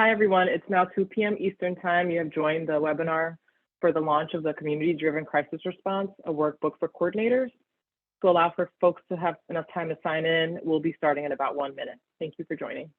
Hi, everyone. It's now 2 p.m. Eastern Time. You have joined the webinar for the launch of the Community-Driven Crisis Response, a workbook for coordinators. To allow for folks to have enough time to sign in, we'll be starting in about 1 minute. Thank you for joining.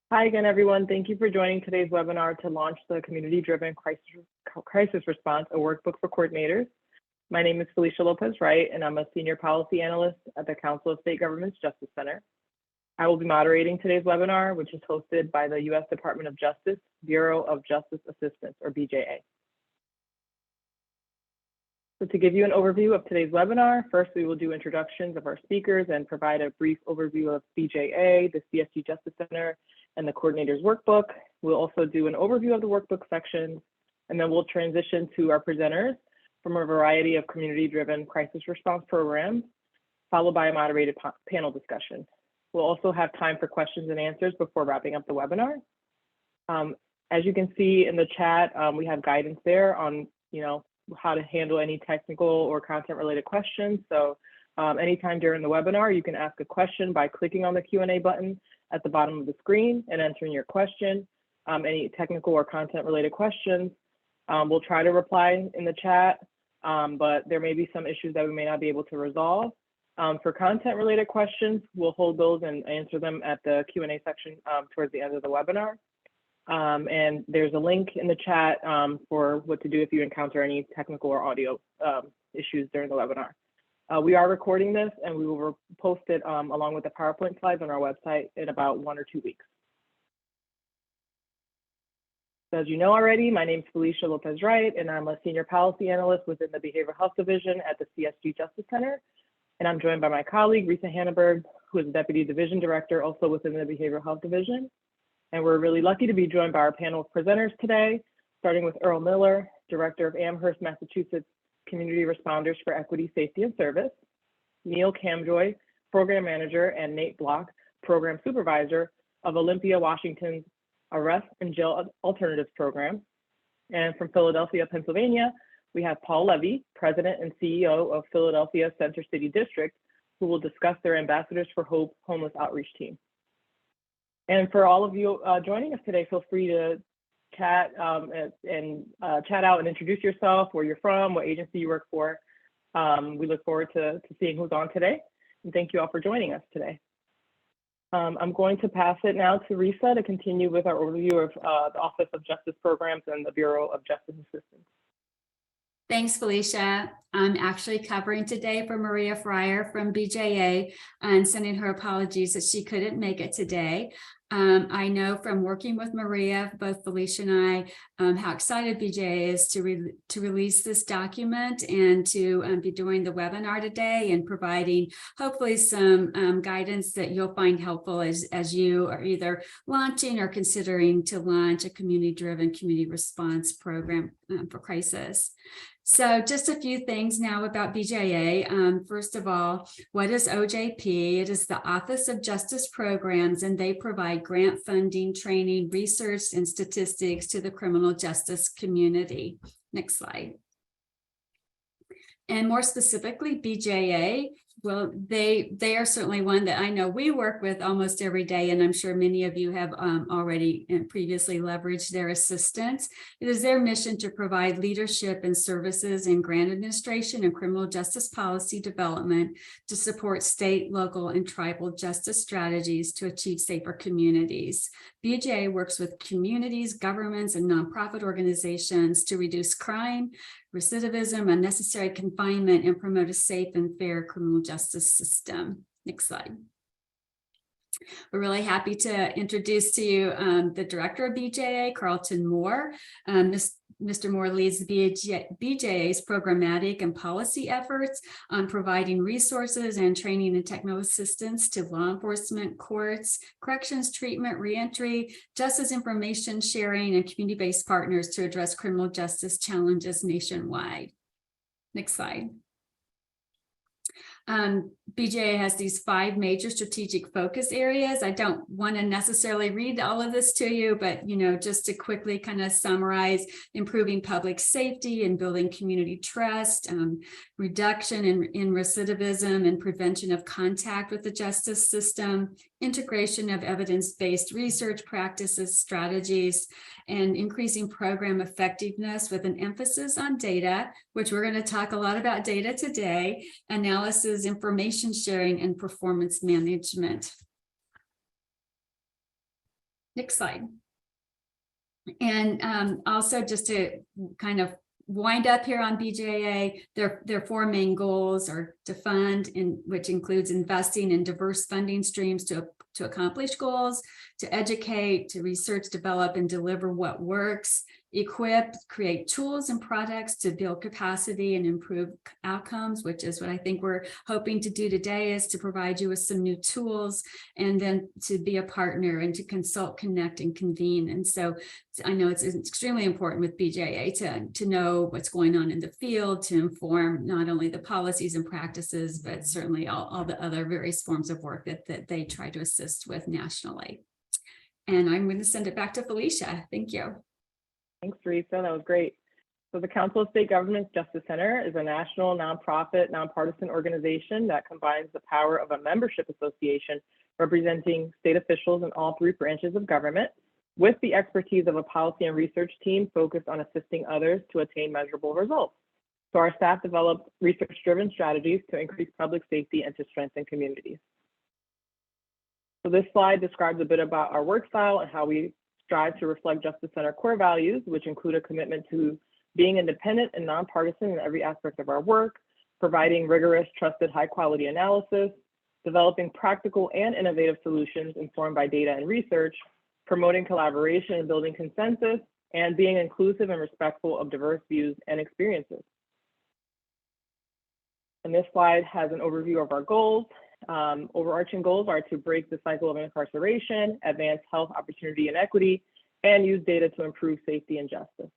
Hi again, everyone. Thank you for joining today's webinar to launch the Community-Driven Crisis Response, a workbook for coordinators. My name is Felicia Lopez-Wright, and I'm a Senior Policy Analyst at the Council of State Governments Justice Center. I will be moderating today's webinar, which is hosted by the U.S. Department of Justice, Bureau of Justice Assistance, or BJA. So to give you an overview of today's webinar, first we will do introductions of our speakers and provide a brief overview of BJA, the CSG Justice Center, and the Coordinator's Workbook. We'll also do an overview of the workbook sections, and then we'll transition to our presenters from a variety of community-driven crisis response programs, followed by a moderated panel discussion. We'll also have time for questions and answers before wrapping up the webinar. As you can see in the chat, we have guidance there on, how to handle any technical or content-related questions. So anytime during the webinar, you can ask a question by clicking on the Q&A button at the bottom of the screen and entering your question. Any technical or content-related questions, we'll try to reply in the chat, but there may be some issues that we may not be able to resolve. For content-related questions, we'll hold those and answer them at the Q&A section towards the end of the webinar. And there's a link in the chat for what to do if you encounter any technical or audio issues during the webinar. We are recording this and we will post it along with the PowerPoint slides on our website in about 1 or 2 weeks. So as you know already, my name is Felicia Lopez-Wright, and I'm a Senior Policy Analyst within the Behavioral Health Division at the CSG Justice Center. And I'm joined by my colleague, Risa Hanneberg, who is Deputy Division Director, also within the Behavioral Health Division. And we're really lucky to be joined by our panel of presenters today, starting with Earl Miller, Director of Amherst, Massachusetts Community Responders for Equity, Safety, and Service, Neil Camjoy, Program Manager, and Nate Block, Program Supervisor of Olympia, Washington's Arrest and Jail Alternatives Program. And from Philadelphia, Pennsylvania, we have Paul Levy, President and CEO of Philadelphia Center City District, who will discuss their Ambassadors for Hope Homeless Outreach Team. And for all of you joining us today, feel free to chat and chat out and introduce yourself, where you're from, what agency you work for. We look forward to seeing who's on today. And thank you all for joining us today. I'm going to pass it now to Risa to continue with our overview of the Office of Justice Programs and the Bureau of Justice Assistance. Thanks, Felicia. I'm actually covering today for Maria Fryer from BJA and sending her apologies that she couldn't make it today. I know from working with Maria, both Felicia and I, how excited BJA is to release this document and to be doing the webinar today and providing hopefully some guidance that you'll find helpful as you are either launching or considering to launch a community-driven community response program for crisis. So just a few things now about BJA. First of all, what is OJP? It is the Office of Justice Programs, and they provide grant funding, training, research, and statistics to the criminal justice community. Next slide. And more specifically, BJA, well, they are certainly one that I know we work with almost every day, and I'm sure many of you have already and previously leveraged their assistance. It is their mission to provide leadership and services in grant administration and criminal justice policy development to support state, local, and tribal justice strategies to achieve safer communities. BJA works with communities, governments, and nonprofit organizations to reduce crime, recidivism, unnecessary confinement, and promote a safe and fair criminal justice system. Next slide. We're really happy to introduce to you the director of BJA, Carlton Moore. Mr. Moore leads BJA's programmatic and policy efforts on providing resources and training and technical assistance to law enforcement, courts, corrections, treatment, reentry, justice information sharing, and community-based partners to address criminal justice challenges nationwide. Next slide. BJA has these 5 major strategic focus areas. I don't want to necessarily read all of this to you, but just to quickly kind of summarize: improving public safety and building community trust, reduction in recidivism and prevention of contact with the justice system, integration of evidence-based research practices, strategies, and increasing program effectiveness with an emphasis on data, which we're going to talk a lot about data today, analysis, information sharing, and performance management. Next slide. And also, just to kind of wind up here on BJA, their 4 main goals are to fund, which includes investing in diverse funding streams to accomplish goals, to educate, to research, develop, and deliver what works, equip, create tools and products to build capacity and improve outcomes, which is what I think we're hoping to do today, is to provide you with some new tools, and then to be a partner and to consult, connect, and convene. And so I know it's extremely important with BJA to know what's going on in the field, to inform not only the policies and practices, but certainly all the other various forms of work that they try to assist with nationally. And I'm going to send it back to Felicia. Thank you. Thanks, Teresa. That was great. So the Council of State Governments Justice Center is a national, nonprofit, nonpartisan organization that combines the power of a membership association representing state officials in all 3 branches of government with the expertise of a policy and research team focused on assisting others to attain measurable results. So our staff developed research-driven strategies to increase public safety and to strengthen communities. So this slide describes a bit about our work style and how we strive to reflect Justice Center core values, which include a commitment to being independent and nonpartisan in every aspect of our work, providing rigorous, trusted, high-quality analysis, developing practical and innovative solutions informed by data and research, promoting collaboration and building consensus, and being inclusive and respectful of diverse views and experiences. And this slide has an overview of our goals. Overarching goals are to break the cycle of incarceration, advance health, opportunity, and equity, and use data to improve safety and justice.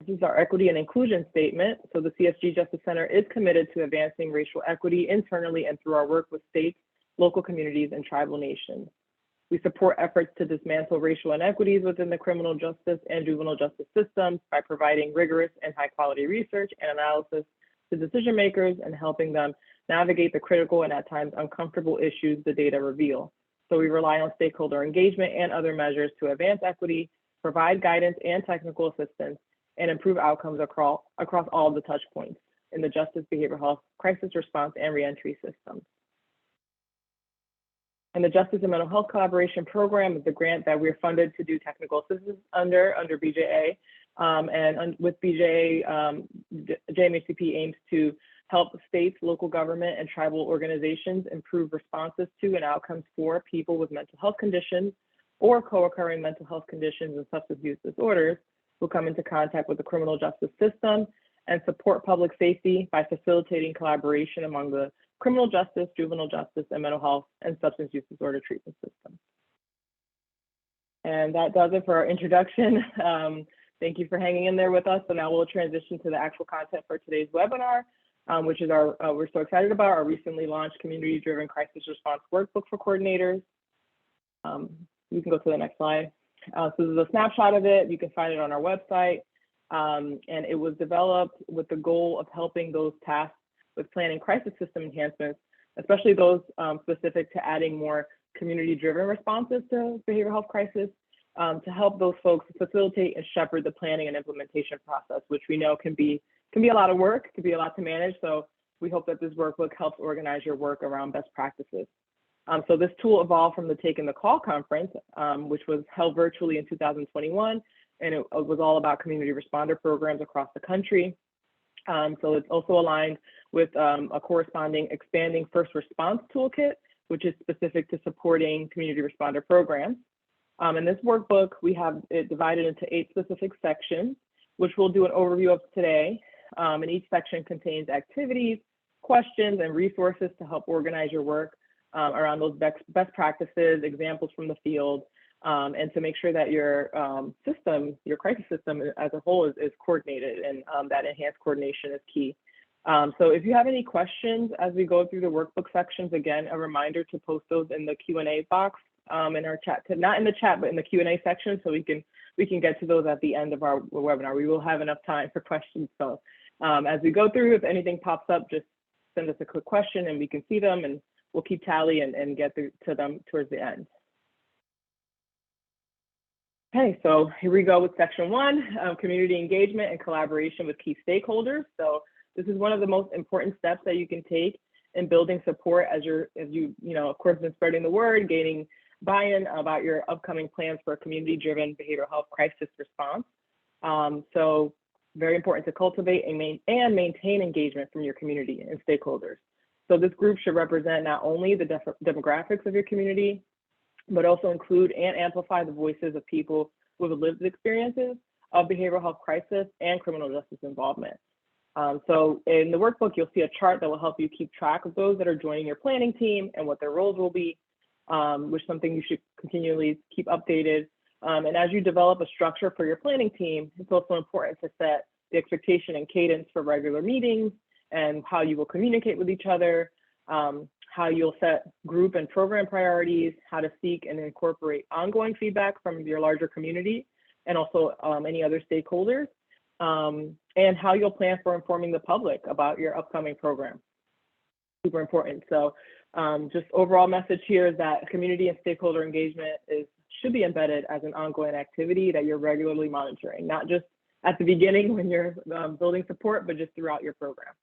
This is our equity and inclusion statement. So the CSG Justice Center is committed to advancing racial equity internally and through our work with states, local communities, and tribal nations. We support efforts to dismantle racial inequities within the criminal justice and juvenile justice systems by providing rigorous and high-quality research and analysis to decision makers and helping them navigate the critical and at times uncomfortable issues the data reveal. So we rely on stakeholder engagement and other measures to advance equity, provide guidance and technical assistance, and improve outcomes across all the touch points in the justice, behavioral health, crisis response, and reentry systems. And the Justice and Mental Health Collaboration Program is the grant that we're funded to do technical assistance under BJA. And with BJA, JMHCP aims to help states, local government, and tribal organizations improve responses to and outcomes for people with mental health conditions or co-occurring mental health conditions and substance use disorders who come into contact with the criminal justice system, and support public safety by facilitating collaboration among the criminal justice, juvenile justice, and mental health and substance use disorder treatment systems. And that does it for our introduction. Thank you for hanging in there with us. So now we'll transition to the actual content for today's webinar, which is we're so excited about our recently launched community-driven crisis response workbook for coordinators. You can go to the next slide. So this is a snapshot of it. You can find it on our website. And it was developed with the goal of helping those tasked with planning crisis system enhancements, especially those specific to adding more community-driven responses to behavioral health crisis, to help those folks facilitate and shepherd the planning and implementation process, which we know can be a lot of work, can be a lot to manage. So we hope that this workbook helps organize your work around best practices. So this tool evolved from the Taking the Call conference, which was held virtually in 2021, and it was all about community responder programs across the country. So it's also aligned with a corresponding expanding first response toolkit which is specific to supporting community responder programs. In this workbook, we have it divided into 8 specific sections, which we'll do an overview of today. And each section contains activities, questions, and resources to help organize your work around those best practices, examples from the field, and to make sure that your system, your crisis system as a whole is coordinated, and that enhanced coordination is key. So if you have any questions as we go through the workbook sections, again, a reminder to post those in the Q&A box in our chat, not in the chat, but in the Q&A section, so we can get to those at the end of our webinar. We will have enough time for questions. So as we go through, if anything pops up, just send us a quick question and we can see them, and we'll keep tally and get to them towards the end. Okay, so here we go with section 1, community engagement and collaboration with key stakeholders. So this is one of the most important steps that you can take in building support as you of course, been spreading the word, gaining buy-in about your upcoming plans for a community-driven behavioral health crisis response. So very important to cultivate and maintain engagement from your community and stakeholders. So this group should represent not only the demographics of your community, but also include and amplify the voices of people with lived experiences of behavioral health crisis and criminal justice involvement. So in the workbook, you'll see a chart that will help you keep track of those that are joining your planning team and what their roles will be, which is something you should continually keep updated. And as you develop a structure for your planning team, it's also important to set the expectation and cadence for regular meetings and how you will communicate with each other, how you'll set group and program priorities, how to seek and incorporate ongoing feedback from your larger community and also any other stakeholders, and how you'll plan for informing the public about your upcoming program. Super important. So just overall message here is that community and stakeholder engagement should be embedded as an ongoing activity that you're regularly monitoring, not just at the beginning when you're building support, but just throughout your program.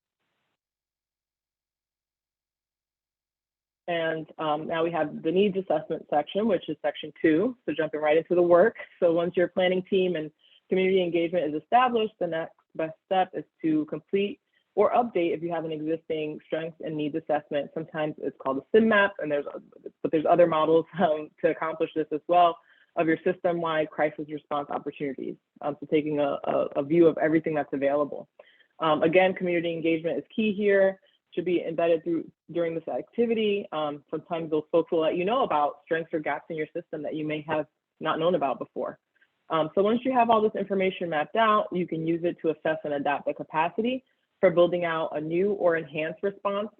And now we have the needs assessment section, which is section 2. So jumping right into the work. So once your planning team and community engagement is established, the next best step is to complete or update if you have an existing strengths and needs assessment. Sometimes it's called a SIM map, and there's other models to accomplish this as well, of your system-wide crisis response opportunities. So taking a view of everything that's available. Again, community engagement is key here. Should be embedded during this activity. Sometimes those folks will let you know about strengths or gaps in your system that you may have not known about before. So once you have all this information mapped out, you can use it to assess and adapt the capacity for building out a new or enhanced response,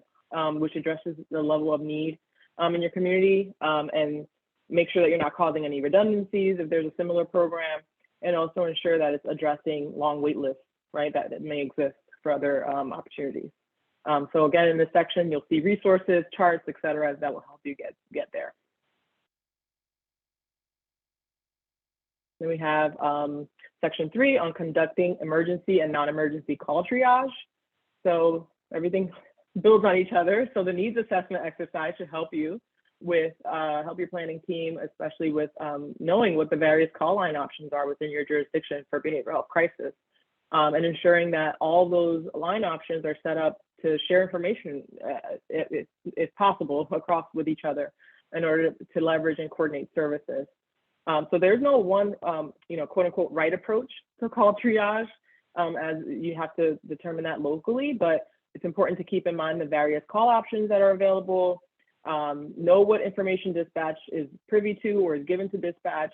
which addresses the level of need in your community, and make sure that you're not causing any redundancies if there's a similar program, and also ensure that it's addressing long wait lists, right, that may exist for other opportunities. So again, in this section, you'll see resources, charts, et cetera, that will help you get there. Then we have section 3 on conducting emergency and non-emergency call triage. So everything builds on each other. So the needs assessment exercise should help you with, help your planning team, especially with knowing what the various call line options are within your jurisdiction for behavioral health crisis, and ensuring that all those line options are set up to share information, if possible, across with each other in order to leverage and coordinate services. So there's no one, quote unquote, right approach to call triage, as you have to determine that locally, but it's important to keep in mind the various call options that are available, know what information dispatch is privy to or is given to dispatch,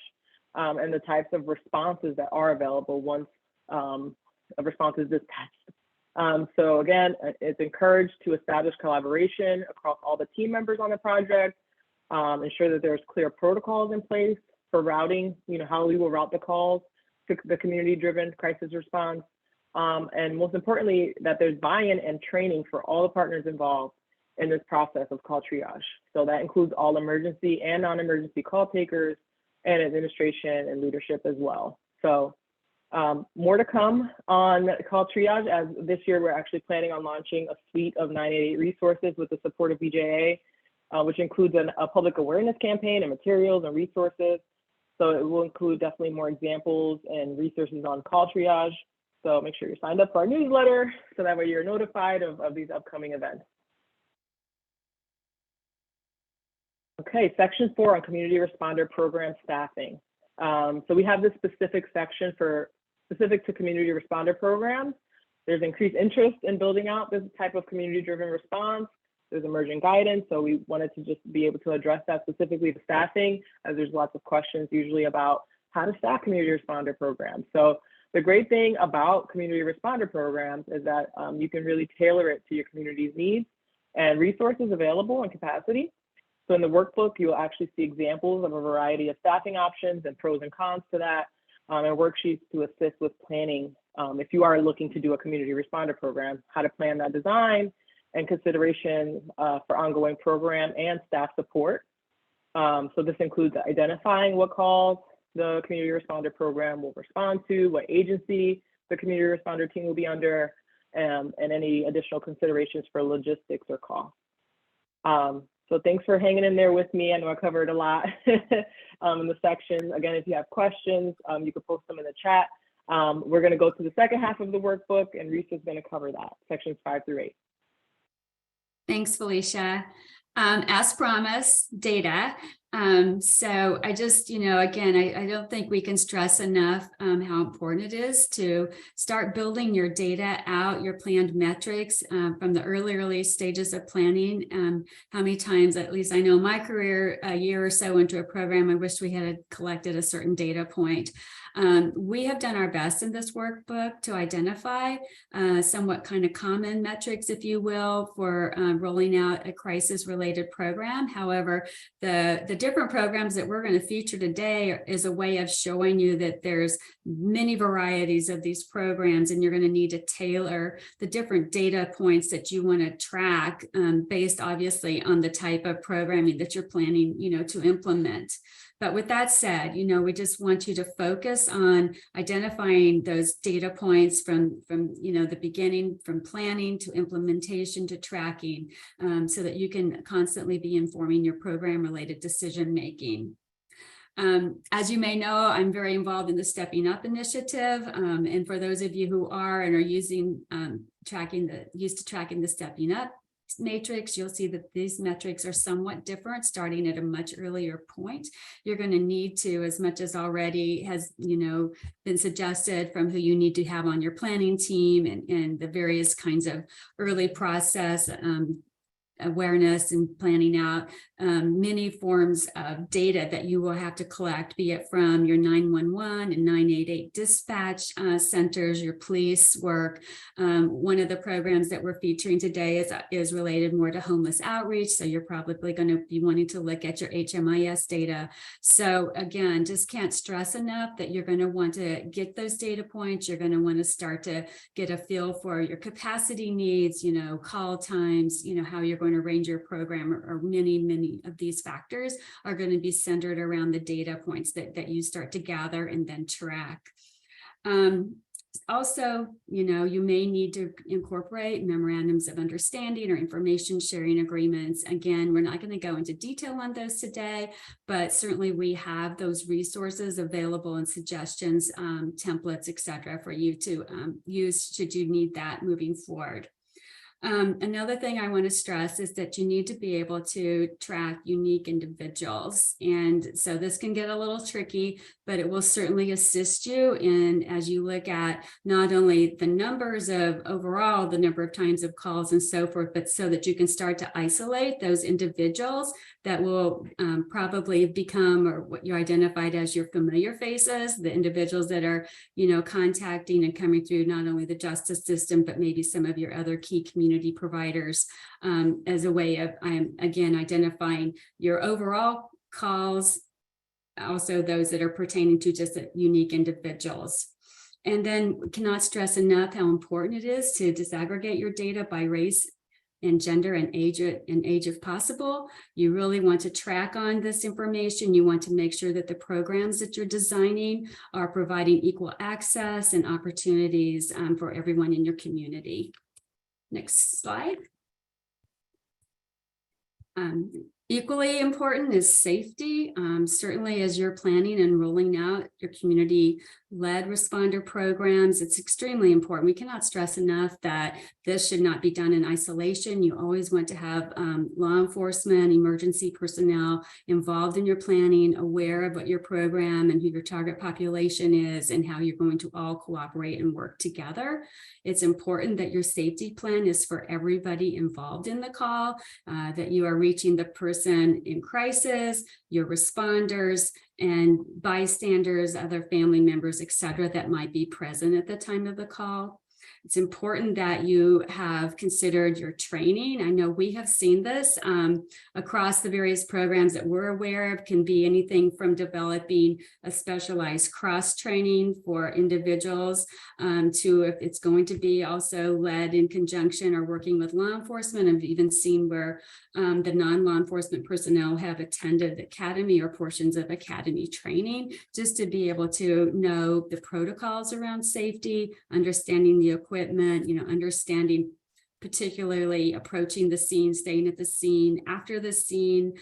and the types of responses that are available once a response is dispatched. So again, it's encouraged to establish collaboration across all the team members on the project, ensure that there's clear protocols in place for routing, how we will route the calls to the community-driven crisis response, and most importantly, that there's buy-in and training for all the partners involved in this process of call triage. So that includes all emergency and non-emergency call takers and administration and leadership as well. So more to come on call triage, as this year we're actually planning on launching a suite of 988 resources with the support of BJA, which includes a public awareness campaign and materials and resources. So it will include definitely more examples and resources on call triage. So make sure you're signed up for our newsletter so that way you're notified of these upcoming events. Okay, section 4 on community responder program staffing. So we have this specific section specific to community responder programs. There's increased interest in building out this type of community-driven response. There's emerging guidance, so we wanted to just be able to address that specifically to staffing, as there's lots of questions usually about how to staff community responder programs. So the great thing about community responder programs is that you can really tailor it to your community's needs and resources available and capacity. So in the workbook, you'll actually see examples of a variety of staffing options and pros and cons to that, and worksheets to assist with planning if you are looking to do a community responder program, how to plan that design and consideration for ongoing program and staff support. So this includes identifying what calls the community responder program will respond to, what agency the community responder team will be under, and any additional considerations for logistics or cost. So thanks for hanging in there with me. I know I covered a lot in the section. Again, if you have questions, you can post them in the chat. We're going to go to the second half of the workbook, and Risa is going to cover that, sections 5 through 8. Thanks, Felicia. As promised, data. So I just, again, I don't think we can stress enough how important it is to start building your data out, your planned metrics from the early stages of planning. How many times, at least I know in my career, a year or so into a program, I wish we had collected a certain data point. We have done our best in this workbook to identify somewhat kind of common metrics, if you will, for rolling out a crisis-related program. However, the different programs that we're going to feature today is a way of showing you that there's many varieties of these programs, and you're going to need to tailor the different data points that you want to track based obviously on the type of programming that you're planning, to implement. But with that said, we just want you to focus on identifying those data points from the beginning, from planning to implementation to tracking, so that you can constantly be informing your program-related decision making. As you may know, I'm very involved in the Stepping Up initiative. And for those of you who are and are used to tracking the Stepping Up matrix, you'll see that these metrics are somewhat different, starting at a much earlier point. You're going to need to, as much as already has been suggested from who you need to have on your planning team and the various kinds of early process awareness and planning out many forms of data that you will have to collect, be it from your 911 and 988 dispatch centers, your police work. One of the programs that we're featuring today is related more to homeless outreach. So you're probably going to be wanting to look at your HMIS data. So again, just can't stress enough that you're going to want to get those data points. You're going to want to start to get a feel for your capacity needs, call times, how you're going to arrange your program, or many of these factors are going to be centered around the data points that you start to gather and then track. Also, you may need to incorporate memorandums of understanding or information sharing agreements. Again, we're not going to go into detail on those today, but certainly we have those resources available and suggestions, templates, etc., for you to use should you need that moving forward. Another thing I want to stress is that you need to be able to track unique individuals. And so this can get a little tricky, but it will certainly assist you in as you look at not only the numbers of overall, the number of times of calls and so forth, but so that you can start to isolate those individuals that will probably become, or what you identified as your familiar faces, the individuals that are, contacting and coming through not only the justice system, but maybe some of your other key community providers, as a way of, again, identifying your overall calls, also those that are pertaining to just unique individuals. And then cannot stress enough how important it is to disaggregate your data by race and gender and age if possible. You really want to track on this information. You want to make sure that the programs that you're designing are providing equal access and opportunities for everyone in your community. Next slide. Equally important is safety. Certainly as you're planning and rolling out your community led responder programs. It's extremely important. We cannot stress enough that this should not be done in isolation. You always want to have law enforcement, emergency personnel involved in your planning, aware of what your program and who your target population is and how you're going to all cooperate and work together. It's important that your safety plan is for everybody involved in the call, that you are reaching the person in crisis, your responders, and bystanders, other family members, et cetera, that might be present at the time of the call. It's important that you have considered your training. I know we have seen this across the various programs that we're aware of, can be anything from developing a specialized cross training for individuals to if it's going to be also led in conjunction or working with law enforcement. I've even seen where the non-law enforcement personnel have attended academy or portions of academy training just to be able to know the protocols around safety, understanding the equipment, understanding particularly approaching the scene, staying at the scene, after the scene,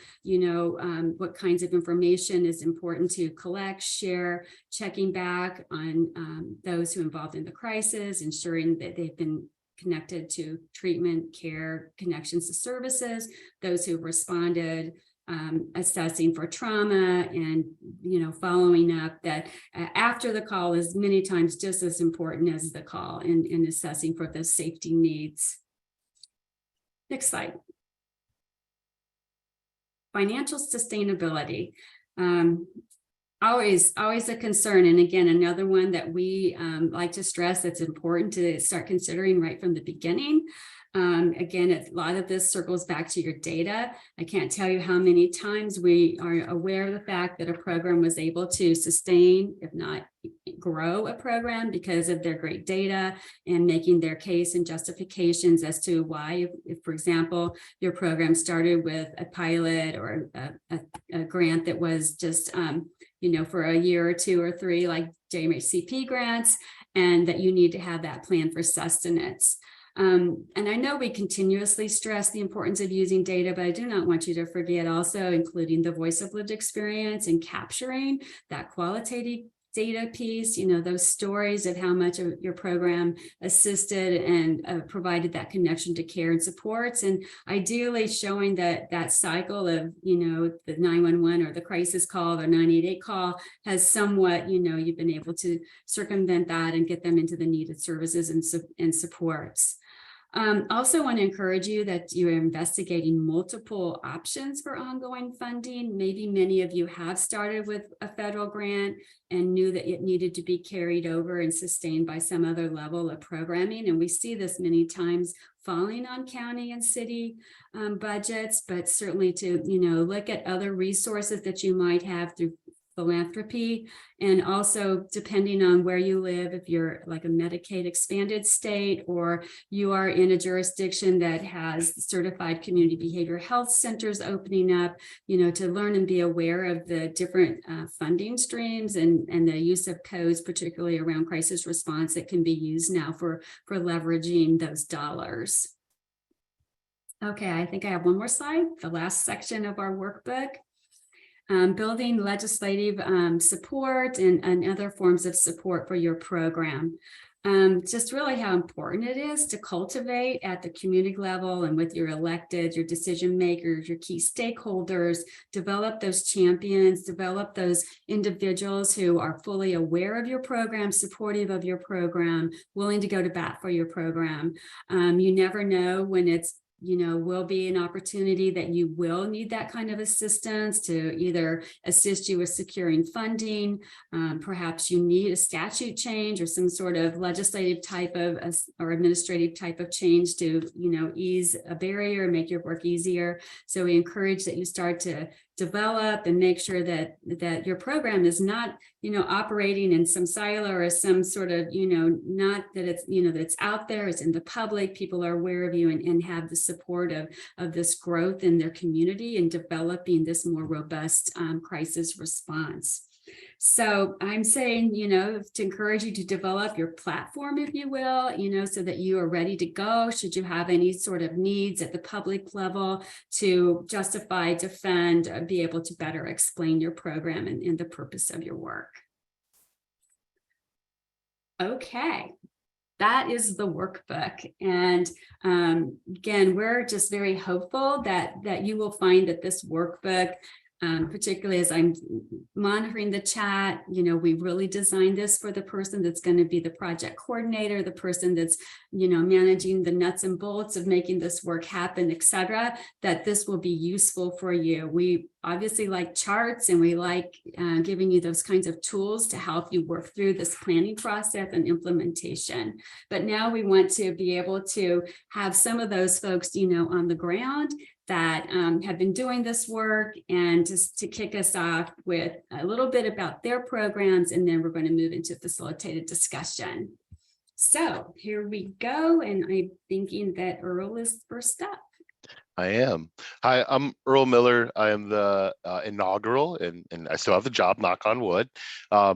what kinds of information is important to collect, share, checking back on those who are involved in the crisis, ensuring that they've been connected to treatment, care, connections to services, those who've responded, assessing for trauma, and following up that after the call is many times just as important as the call in assessing for those safety needs. Next slide. Financial sustainability. Always a concern. And again, another one that we like to stress that's important to start considering right from the beginning. Again, a lot of this circles back to your data. I can't tell you how many times we are aware of the fact that a program was able to sustain, if not grow a program because of their great data and making their case and justifications as to why, if for example, your program started with a pilot or a grant that was just, for a year or two or three, like JMHCP grants, and that you need to have that plan for sustenance. And I know we continuously stress the importance of using data, but I do not want you to forget also including the voice of lived experience and capturing that qualitative data piece, those stories of how much of your program assisted and provided that connection to care and supports, and ideally showing that cycle of, the 911 or the crisis call or 988 call has somewhat, you've been able to circumvent that and get them into the needed services and supports. Also want to encourage you that you're investigating multiple options for ongoing funding. Maybe many of you have started with a federal grant and knew that it needed to be carried over and sustained by some other level of programming. And we see this many times falling on county and city budgets, but certainly to, look at other resources that you might have through philanthropy, and also depending on where you live, if you're like a Medicaid expanded state or you are in a jurisdiction that has certified community behavioral health centers opening up, to learn and be aware of the different funding streams and the use of codes, particularly around crisis response, that can be used now for leveraging those dollars. Okay, I think I have one more slide, the last section of our workbook. Building legislative support and other forms of support for your program. Just really how important it is to cultivate at the community level and with your elected, your decision makers, your key stakeholders, develop those champions, develop those individuals who are fully aware of your program, supportive of your program, willing to go to bat for your program. You never know when it's will be an opportunity that you will need that kind of assistance to either assist you with securing funding. Perhaps you need a statute change or some sort of legislative type of or administrative type of change to, ease a barrier, make your work easier. So we encourage that you start to develop and make sure that your program is not, operating in some silo or some sort of, not that it's, that it's out there, it's in the public, people are aware of you and have the support of this growth in their community and developing this more robust crisis response. So I'm saying, to encourage you to develop your platform, if you will, so that you are ready to go should you have any sort of needs at the public level to justify, defend, be able to better explain your program and the purpose of your work. Okay, that is the workbook. And again, we're just very hopeful that you will find that this workbook, particularly as I'm monitoring the chat, we really designed this for the person that's going to be the project coordinator, the person that's, managing the nuts and bolts of making this work happen, etc., that this will be useful for you. We obviously like charts, and we like giving you those kinds of tools to help you work through this planning process and implementation. But now we want to be able to have some of those folks, on the ground that have been doing this work, and just to kick us off with a little bit about their programs, and then we're going to move into facilitated discussion. So here we go, and I'm thinking that Earl is first up. I am. Hi, I'm Earl Miller. I am the inaugural, and I still have the job, knock on wood,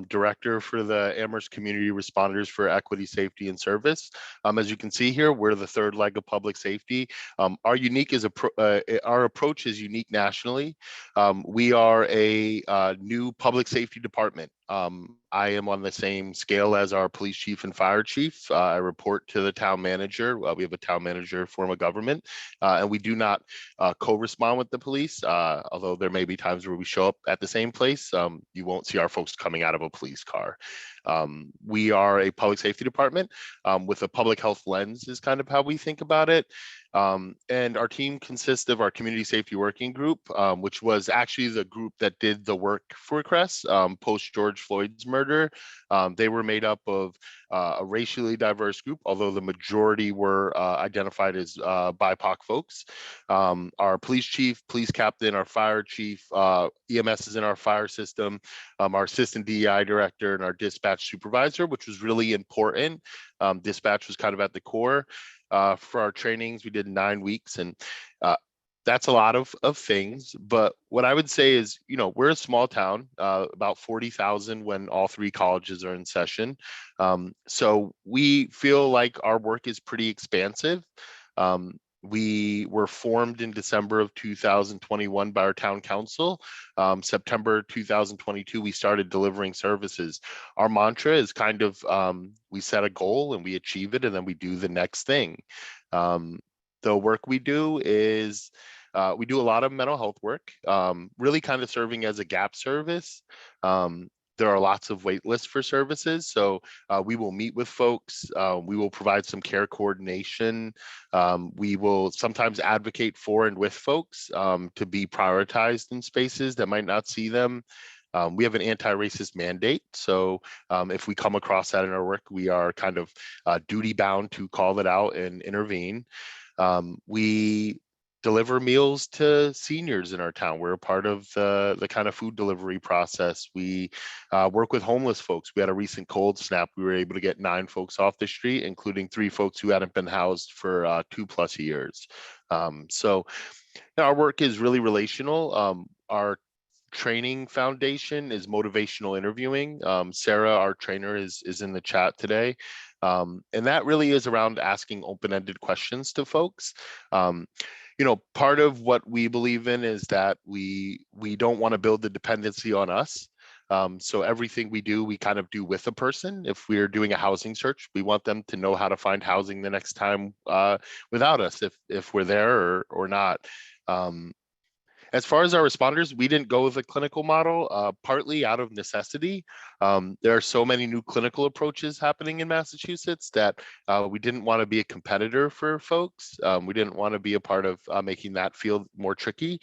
director for the Amherst Community Responders for Equity, Safety, and Service. As you can see here, we're the third leg of public safety. Our approach is unique nationally. We are a new public safety department. I am on the same scale as our police chief and fire chief. I report to the town manager. We have a town manager form of government, and we do not co-respond with the police, although there may be times where we show up at the same place. You won't see our folks coming out of a police car. We are a public safety department with a public health lens is kind of how we think about it. And our team consists of our community safety working group, which was actually the group that did the work for CRESS post George Floyd's murder. They were made up of a racially diverse group, although the majority were identified as BIPOC folks. Our police chief, police captain, our fire chief, EMS is in our fire system, our assistant DEI director, and our dispatch supervisor, which was really important. Dispatch was kind of at the core. For our trainings, we did 9 weeks, and that's a lot of things. But what I would say is, we're a small town, about 40,000 when all 3 colleges are in session. So we feel like our work is pretty expansive. We were formed in December of 2021 by our town council. September 2022, we started delivering services. Our mantra is kind of, we set a goal and we achieve it, and then we do the next thing. The work we do is, we do a lot of mental health work, really kind of serving as a gap service. There are lots of wait lists for services. So we will meet with folks. We will provide some care coordination. We will sometimes advocate for and with folks to be prioritized in spaces that might not see them. We have an anti-racist mandate. So if we come across that in our work, we are kind of duty bound to call it out and intervene. We deliver meals to seniors in our town. We're a part of the kind of food delivery process. We work with homeless folks. We had a recent cold snap. We were able to get 9 folks off the street, including 3 folks who hadn't been housed for 2+ years. So our work is really relational. Our training foundation is motivational interviewing. Sarah, our trainer, is in the chat today. And that really is around asking open-ended questions to folks. Part of what we believe in is that we don't want to build the dependency on us. So everything we do, we kind of do with a person. If we're doing a housing search, we want them to know how to find housing the next time without us, if we're there or not. As far as our responders, we didn't go with a clinical model, partly out of necessity. There are so many new clinical approaches happening in Massachusetts that we didn't want to be a competitor for folks. We didn't want to be a part of making that feel more tricky.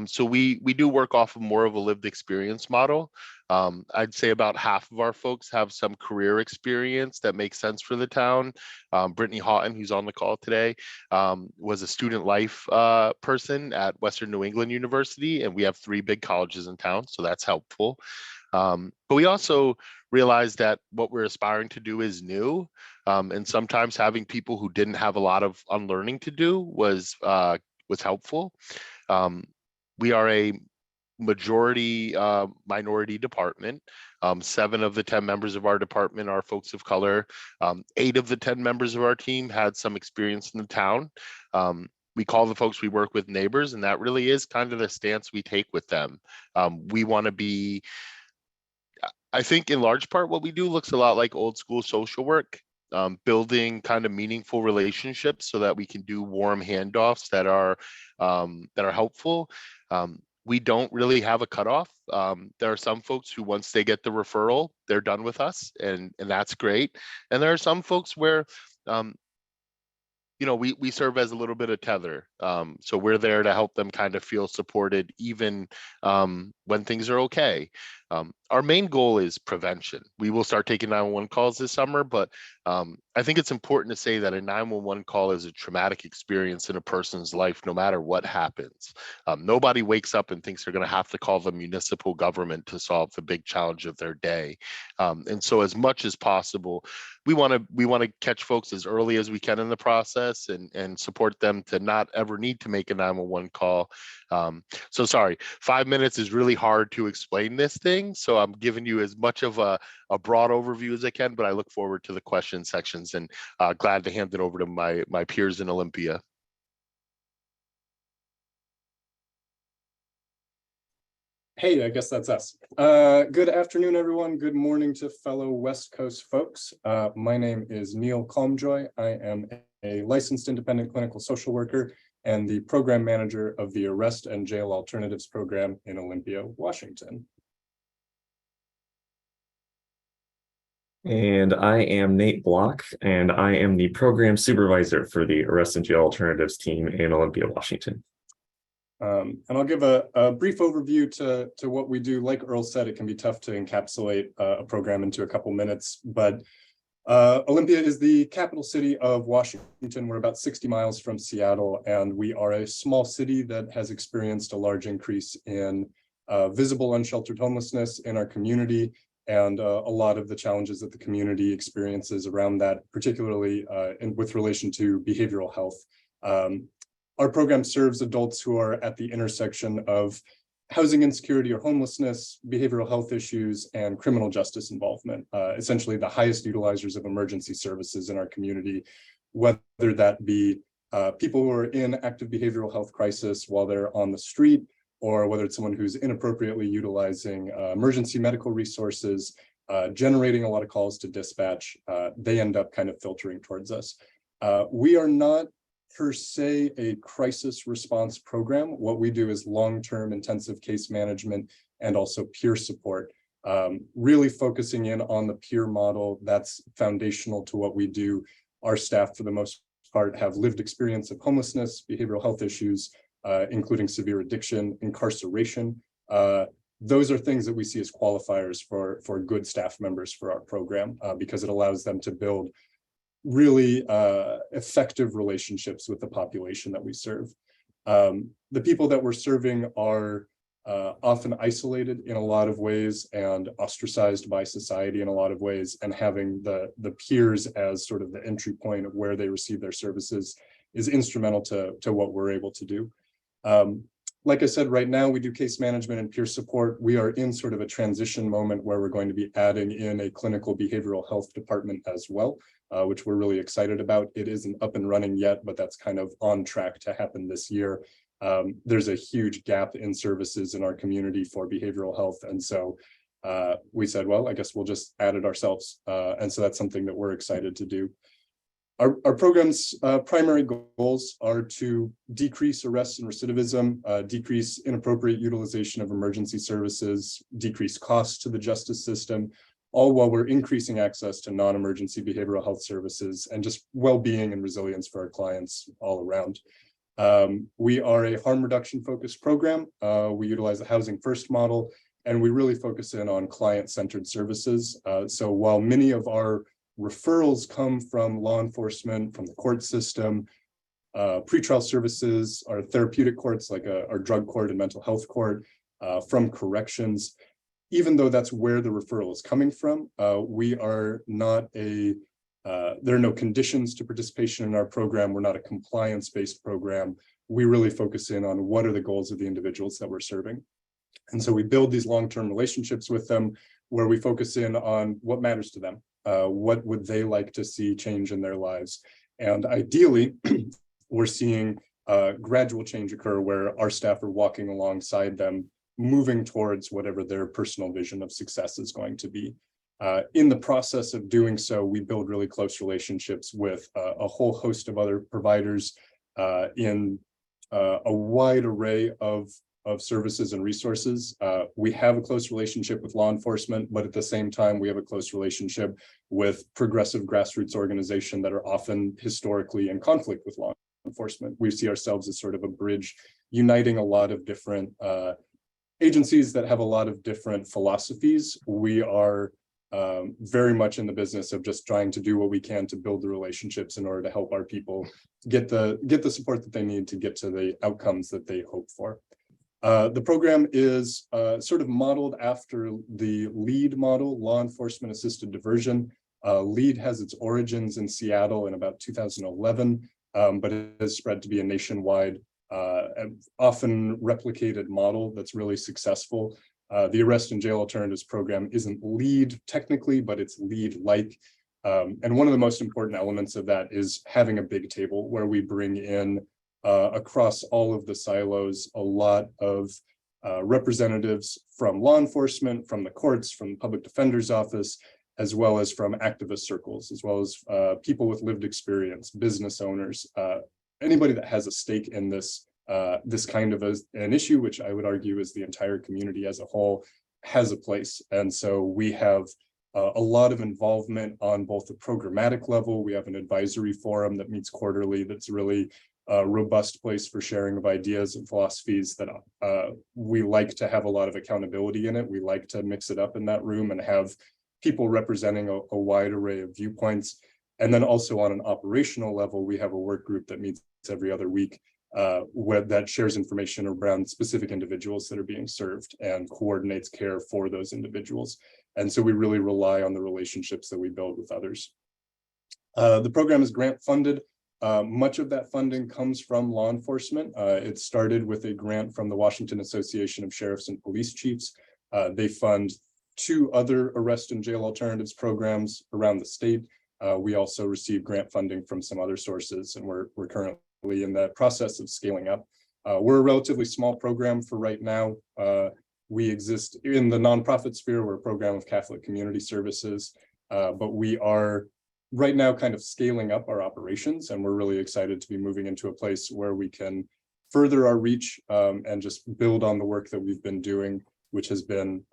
So we do work off of more of a lived experience model. I'd say about half of our folks have some career experience that makes sense for the town. Brittany Houghton, who's on the call today, was a student life person at Western New England University, and we have 3 big colleges in town, so that's helpful. But we also realize that what we're aspiring to do is new, and sometimes having people who didn't have a lot of unlearning to do was helpful. We are a majority minority department. 7 of the 10 members of our department are folks of color. 8 of the 10 members of our team had some experience in the town. We call the folks we work with neighbors, and that really is kind of the stance we take with them. We want to be I think in large part what we do looks a lot like old school social work, building kind of meaningful relationships so that we can do warm handoffs that are helpful. We don't really have a cutoff. There are some folks who, once they get the referral, they're done with us, and that's great. And there are some folks where we serve as a little bit of tether. So we're there to help them kind of feel supported, even when things are okay. Our main goal is prevention. We will start taking 911 calls this summer, but I think it's important to say that a 911 call is a traumatic experience in a person's life, no matter what happens. Nobody wakes up and thinks they're going to have to call the municipal government to solve the big challenge of their day. And so as much as possible, we want to catch folks as early as we can in the process and support them to not ever need to make a 911 call. So sorry, 5 minutes is really hard to explain this thing. So I'm giving you as much of a broad overview as I can, but I look forward to the question sections and glad to hand it over to my peers in Olympia. Hey, I guess that's us. Good afternoon, everyone. Good morning to fellow West Coast folks. My name is Neil Calmjoy. I am a licensed independent clinical social worker and the program manager of the Arrest and Jail Alternatives program in Olympia, Washington. And I am Nate Block, and I am the program supervisor for the Arrest and Jail Alternatives team in Olympia, Washington. And I'll give a brief overview to what we do. Like Earl said, it can be tough to encapsulate a program into a couple minutes, but Olympia is the capital city of Washington. We're about 60 miles from Seattle, and we are a small city that has experienced a large increase in visible unsheltered homelessness in our community, and a lot of the challenges that the community experiences around that, particularly with relation to behavioral health. Our program serves adults who are at the intersection of housing insecurity or homelessness, behavioral health issues, and criminal justice involvement, essentially the highest utilizers of emergency services in our community, whether that be people who are in active behavioral health crisis while they're on the street, or whether it's someone who's inappropriately utilizing emergency medical resources, generating a lot of calls to dispatch. They end up kind of filtering towards us. We are not per se a crisis response program. What we do is long-term intensive case management and also peer support, really focusing in on the peer model. That's foundational to what we do. Our staff, for the most part, have lived experience of homelessness, behavioral health issues, including severe addiction, incarceration. Those are things that we see as qualifiers for good staff members for our program, because it allows them to build really effective relationships with the population that we serve. The people that we're serving are often isolated in a lot of ways and ostracized by society in a lot of ways, and having the peers as sort of the entry point of where they receive their services is instrumental to what we're able to do. Like I said, right now we do case management and peer support. We are in sort of a transition moment where we're going to be adding in a clinical behavioral health department as well, which we're really excited about. It isn't up and running yet, but that's kind of on track to happen this year. There's a huge gap in services in our community for behavioral health. And so we said, well, I guess we'll just add it ourselves. And so that's something that we're excited to do. Our program's primary goals are to decrease arrests and recidivism, decrease inappropriate utilization of emergency services, decrease costs to the justice system, all while we're increasing access to non-emergency behavioral health services and just well-being and resilience for our clients all around. We are a harm reduction focused program. We utilize the housing first model, and we really focus in on client-centered services. So while many of our referrals come from law enforcement, from the court system, pretrial services, our therapeutic courts like our drug court and mental health court, from corrections, even though that's where the referral is coming from, we are not there are no conditions to participation in our program. We're not a compliance-based program. We really focus in on what are the goals of the individuals that we're serving. And so we build these long-term relationships with them where we focus in on what matters to them. What would they like to see change in their lives? And ideally, we're seeing gradual change occur where our staff are walking alongside them moving towards whatever their personal vision of success is going to be. In the process of doing so, we build really close relationships with a whole host of other providers in a wide array of services and resources. We have a close relationship with law enforcement, but at the same time, we have a close relationship with progressive grassroots organizations that are often historically in conflict with law enforcement. We see ourselves as sort of a bridge uniting a lot of different agencies that have a lot of different philosophies. We are very much in the business of just trying to do what we can to build the relationships in order to help our people get the support that they need to get to the outcomes that they hope for. The program is sort of modeled after the LEAD model, Law Enforcement Assisted Diversion. LEAD has its origins in Seattle in about 2011, but it has spread to be a nationwide, often replicated model that's really successful. The Arrest and Jail Alternatives program isn't LEAD technically, but it's LEAD-like. And one of the most important elements of that is having a big table where we bring in across all of the silos a lot of representatives from law enforcement, from the courts, from the public defender's office, as well as from activist circles, as well as people with lived experience, business owners, anybody that has a stake in this this kind of an issue, which I would argue is the entire community as a whole, has a place. And so we have a lot of involvement on both the programmatic level. We have an advisory forum that meets quarterly that's really a robust place for sharing of ideas and philosophies that we like to have a lot of accountability in it. We like to mix it up in that room and have people representing a wide array of viewpoints. And then also on an operational level, we have a work group that meets every other week where that shares information around specific individuals that are being served and coordinates care for those individuals. And so we really rely on the relationships that we build with others. The program is grant funded. Much of that funding comes from law enforcement. It started with a grant from the Washington Association of Sheriffs and Police Chiefs. They fund 2 other arrest and jail alternatives programs around the state. We also receive grant funding from some other sources, and we're currently in the process of scaling up. We're a relatively small program for right now. We exist in the nonprofit sphere. We're a program of Catholic Community Services, but we are right now kind of scaling up our operations, and we're really excited to be moving into a place where we can further our reach and just build on the work that we've been doing, which has been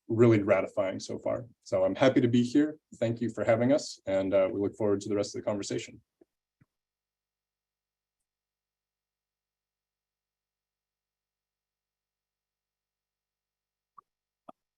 really gratifying so far. So I'm happy to be here. Thank you for having us, and we look forward to the rest of the conversation.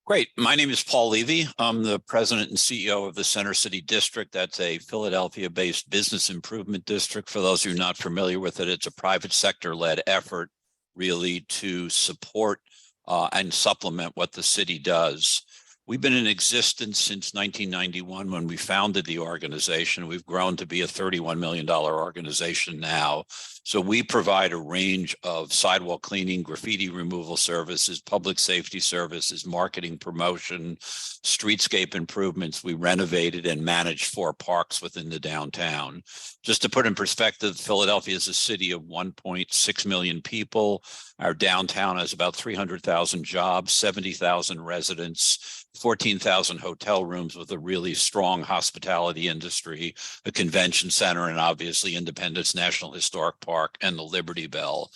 Great. My name is Paul Levy. I'm the president and CEO of the Center City District. That's a Philadelphia-based business improvement district. For those who are not familiar with it, it's a private sector-led effort really to support and supplement what the city does. We've been in existence since 1991 when we founded the organization. We've grown to be a $31 million organization now. So we provide a range of sidewalk cleaning, graffiti removal services, public safety services, marketing promotion, streetscape improvements. We renovated and managed 4 parks within the downtown. Just to put in perspective, Philadelphia is a city of 1.6 million people. Our downtown has about 300,000 jobs, 70,000 residents, 14,000 hotel rooms with a really strong hospitality industry, a convention center, and obviously Independence National Historic Park and the Liberty Bell.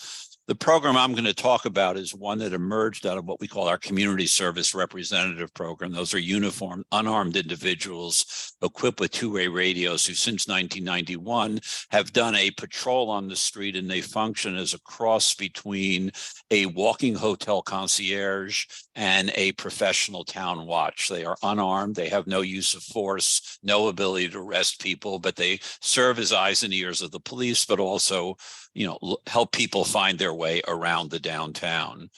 The program I'm going to talk about is one that emerged out of what we call our community service representative program. Those are uniformed, unarmed individuals equipped with 2-way radios who since 1991 have done a patrol on the street, and they function as a cross between a walking hotel concierge and a professional town watch. They are unarmed. They have no use of force, no ability to arrest people, but they serve as eyes and ears of the police, but also, help people find their way around the downtown.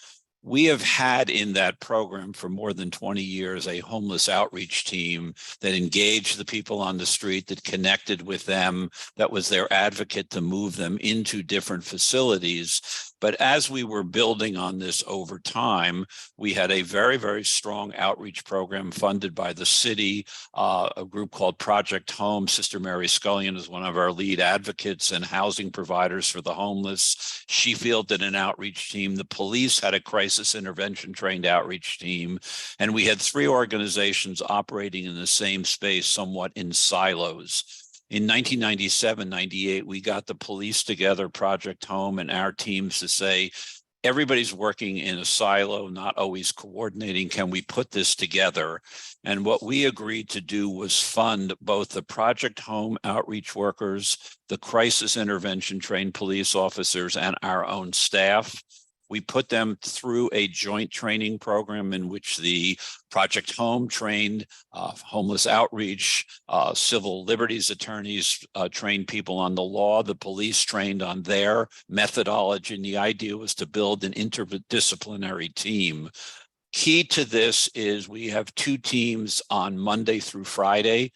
We have had in that program for more than 20 years a homeless outreach team that engaged the people on the street, that connected with them, that was their advocate to move them into different facilities. But as we were building on this over time, we had a very, very strong outreach program funded by the city, a group called Project Home. Sister Mary Scullion is one of our lead advocates and housing providers for the homeless. She fielded an outreach team. The police had a crisis intervention trained outreach team. And we had 3 organizations operating in the same space, somewhat in silos. In 1997-98, we got the police together, Project Home, and our teams to say, everybody's working in a silo, not always coordinating. Can we put this together? And what we agreed to do was fund both the Project Home outreach workers, the crisis intervention trained police officers, and our own staff. We put them through a joint training program in which the Project Home trained homeless outreach, civil liberties attorneys trained people on the law, the police trained on their methodology, and the idea was to build an interdisciplinary team. Key to this is we have 2 teams on Monday through Friday.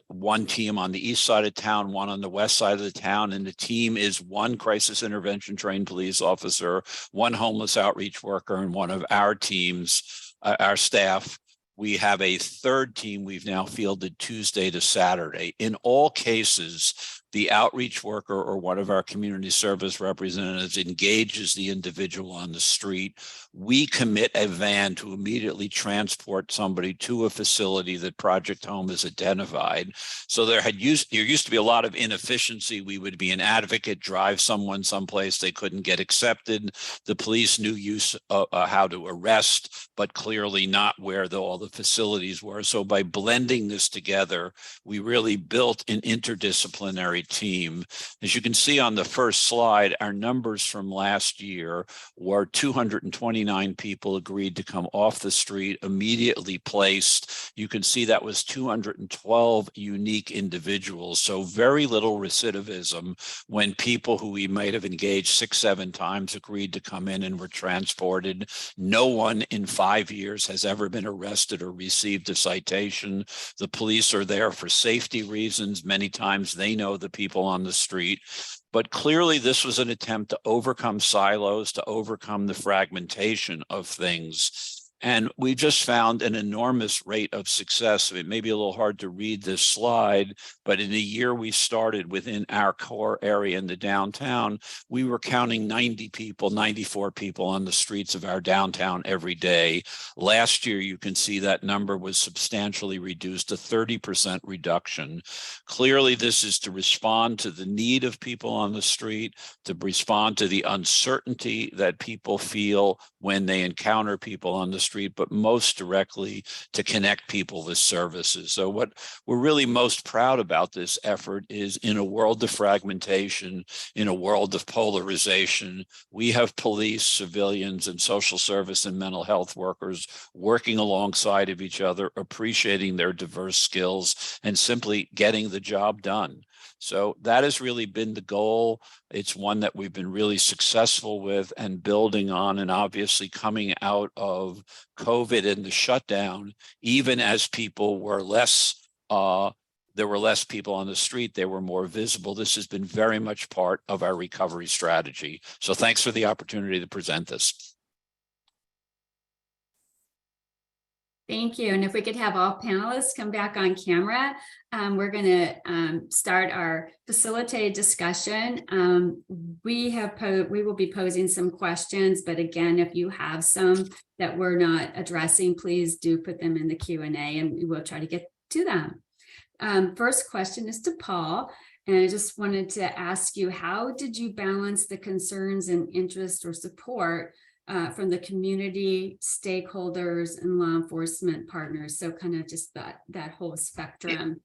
One team on the east side of town, one on the west side of the town, and the team is 1 crisis intervention trained police officer, 1 homeless outreach worker, and one of our teams, our staff. We have a 3rd team we've now fielded Tuesday to Saturday. In all cases, the outreach worker or one of our community service representatives engages the individual on the street. We commit a van to immediately transport somebody to a facility that Project Home has identified. So there used to be a lot of inefficiency. We would be an advocate, drive someone someplace they couldn't get accepted. The police knew how to arrest, but clearly not where all the facilities were. So by blending this together, we really built an interdisciplinary team. As you can see on the first slide, our numbers from last year were 229 people agreed to come off the street, immediately placed. You can see that was 212 unique individuals. So very little recidivism when people who we might have engaged 6-7 times agreed to come in and were transported. No one in 5 years has ever been arrested or received a citation. The police are there for safety reasons. Many times they know the people on the street. But clearly this was an attempt to overcome silos, to overcome the fragmentation of things. And we just found an enormous rate of success. It may be a little hard to read this slide, but in the year we started within our core area in the downtown, we were counting 94 people on the streets of our downtown every day. Last year, you can see that number was substantially reduced, a 30% reduction. Clearly, this is to respond to the need of people on the street, to respond to the uncertainty that people feel when they encounter people on the street, but most directly to connect people with services. So what we're really most proud about this effort is in a world of fragmentation, in a world of polarization, we have police, civilians, and social service and mental health workers working alongside of each other, appreciating their diverse skills, and simply getting the job done. So that has really been the goal. It's one that we've been really successful with and building on, and obviously coming out of COVID and the shutdown, even as people were there were less people on the street, they were more visible. This has been very much part of our recovery strategy. So thanks for the opportunity to present this. Thank you. And if we could have all panelists come back on camera, we're going to start our facilitated discussion. We will be posing some questions, but again, if you have some that we're not addressing, please do put them in the Q&A and we will try to get to them. First question is to Paul. And I just wanted to ask you, how did you balance the concerns and interest or support from the community, stakeholders, and law enforcement partners? So kind of just that whole spectrum.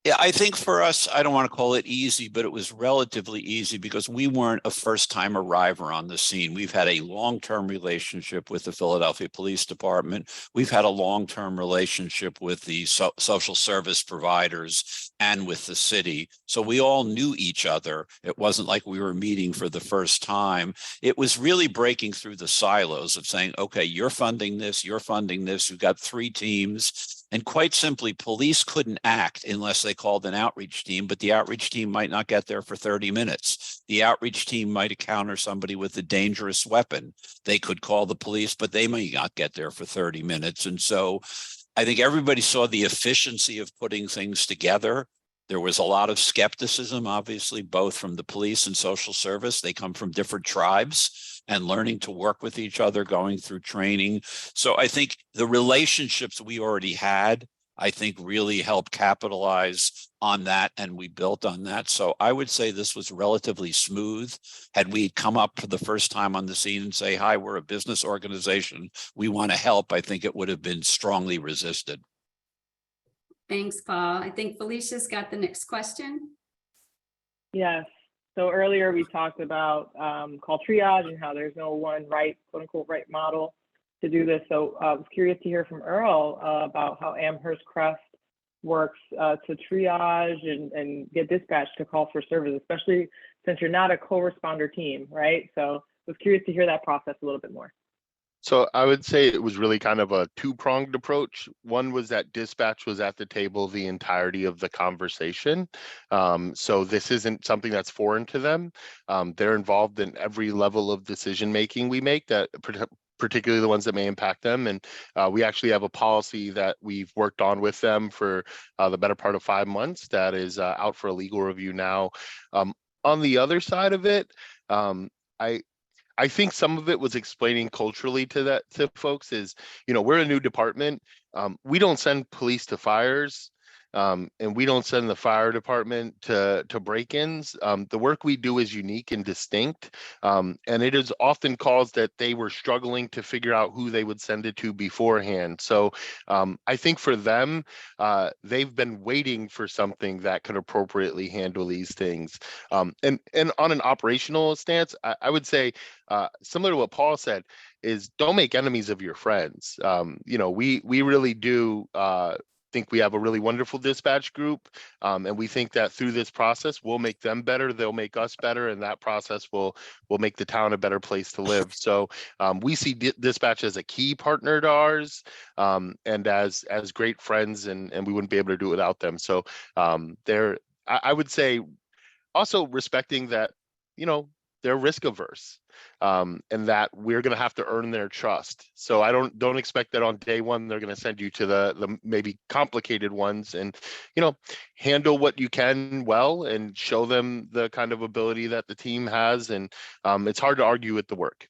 Yeah, I think for us, I don't want to call it easy, but it was relatively easy because we weren't a first-time arriver on the scene. We've had a long-term relationship with the Philadelphia Police Department. We've had a long-term relationship with the social service providers and with the city. So we all knew each other. It wasn't like we were meeting for the first time. It was really breaking through the silos of saying, okay, you're funding this, you're funding this. We've got 3 teams. And quite simply, police couldn't act unless they called an outreach team, but the outreach team might not get there for 30 minutes. The outreach team might encounter somebody with a dangerous weapon. They could call the police, but they may not get there for 30 minutes. And so I think everybody saw the efficiency of putting things together. There was a lot of skepticism, obviously, both from the police and social service. They come from different tribes, and learning to work with each other, going through training. So I think the relationships we already had, I think really helped capitalize on that, and we built on that. So I would say this was relatively smooth. Had we come up for the first time on the scene and say, hi, we're a business organization, we want to help, I think it would have been strongly resisted. Thanks, Paul. I think Felicia's got the next question. Yes. So earlier we talked about call triage and how there's no one right, quote unquote, right model to do this. So I was curious to hear from Earl about how Amherst Crest works to triage and get dispatched to call for service, especially since you're not a co-responder team, right? So I was curious to hear that process a little bit more. So I would say it was really kind of a two-pronged approach. One was that dispatch was at the table the entirety of the conversation. So this isn't something that's foreign to them. They're involved in every level of decision-making we make, that particularly the ones that may impact them. And we actually have a policy that we've worked on with them for the better part of 5 months that is out for a legal review now. On the other side of it, I think some of it was explaining culturally to folks is, we're a new department. We don't send police to fires, and we don't send the fire department to break-ins. The work we do is unique and distinct, and it is often calls that they were struggling to figure out who they would send it to beforehand. So I think for them, they've been waiting for something that could appropriately handle these things. And on an operational stance, I would say, similar to what Paul said, is don't make enemies of your friends. We really do think we have a really wonderful dispatch group, and we think that through this process we'll make them better, they'll make us better, and that process will make the town a better place to live. So we see dispatch as a key partner to ours, and as great friends, and we wouldn't be able to do it without them. So I would say also respecting that they're risk averse, and that we're going to have to earn their trust. So I don't expect that on day one they're going to send you to the maybe complicated ones, and handle what you can well and show them the kind of ability that the team has, and it's hard to argue with the work.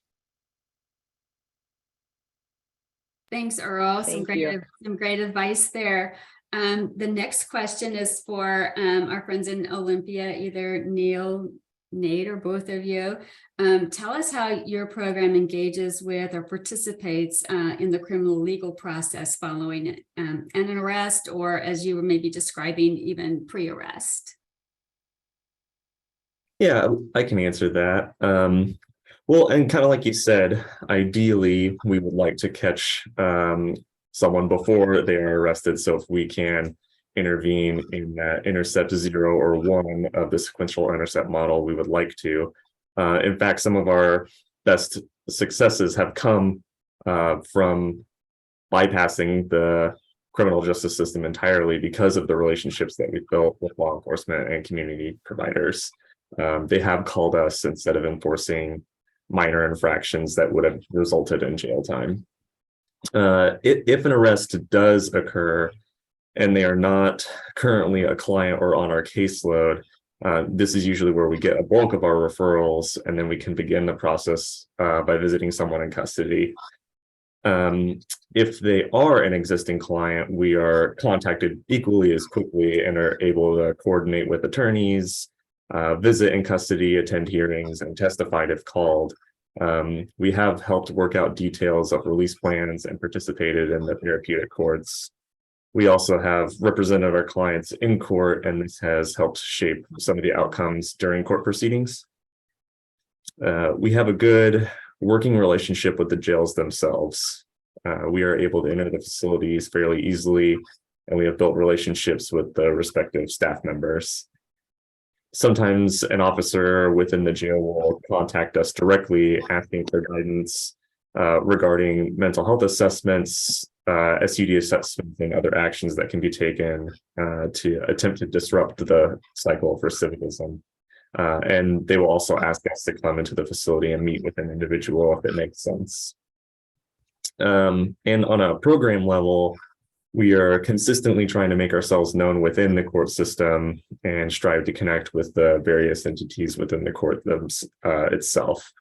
Thanks, Earl. Some great advice there. The next question is for our friends in Olympia, either Neil, Nate, or both of you. Tell us how your program engages with or participates in the criminal legal process following an arrest, or as you were maybe describing, even pre-arrest. Yeah, I can answer that. Well, and kind of like you said, ideally, we would like to catch someone before they are arrested. So if we can intervene in intercept 0 or 1 of the sequential intercept model, we would like to. In fact, some of our best successes have come from bypassing the criminal justice system entirely because of the relationships that we've built with law enforcement and community providers. They have called us instead of enforcing minor infractions that would have resulted in jail time. If an arrest does occur and they are not currently a client or on our caseload, this is usually where we get a bulk of our referrals, and then we can begin the process by visiting someone in custody. If they are an existing client, we are contacted equally as quickly and are able to coordinate with attorneys, visit in custody, attend hearings, and testify if called. We have helped work out details of release plans and participated in the therapeutic courts. We also have represented our clients in court, and this has helped shape some of the outcomes during court proceedings. We have a good working relationship with the jails themselves. We are able to enter the facilities fairly easily, and we have built relationships with the respective staff members. Sometimes an officer within the jail will contact us directly asking for guidance regarding mental health assessments, SUD assessments, and other actions that can be taken to attempt to disrupt the cycle of recidivism. And they will also ask us to come into the facility and meet with an individual if it makes sense. And on a program level, we are consistently trying to make ourselves known within the court system and strive to connect with the various entities within the court itself.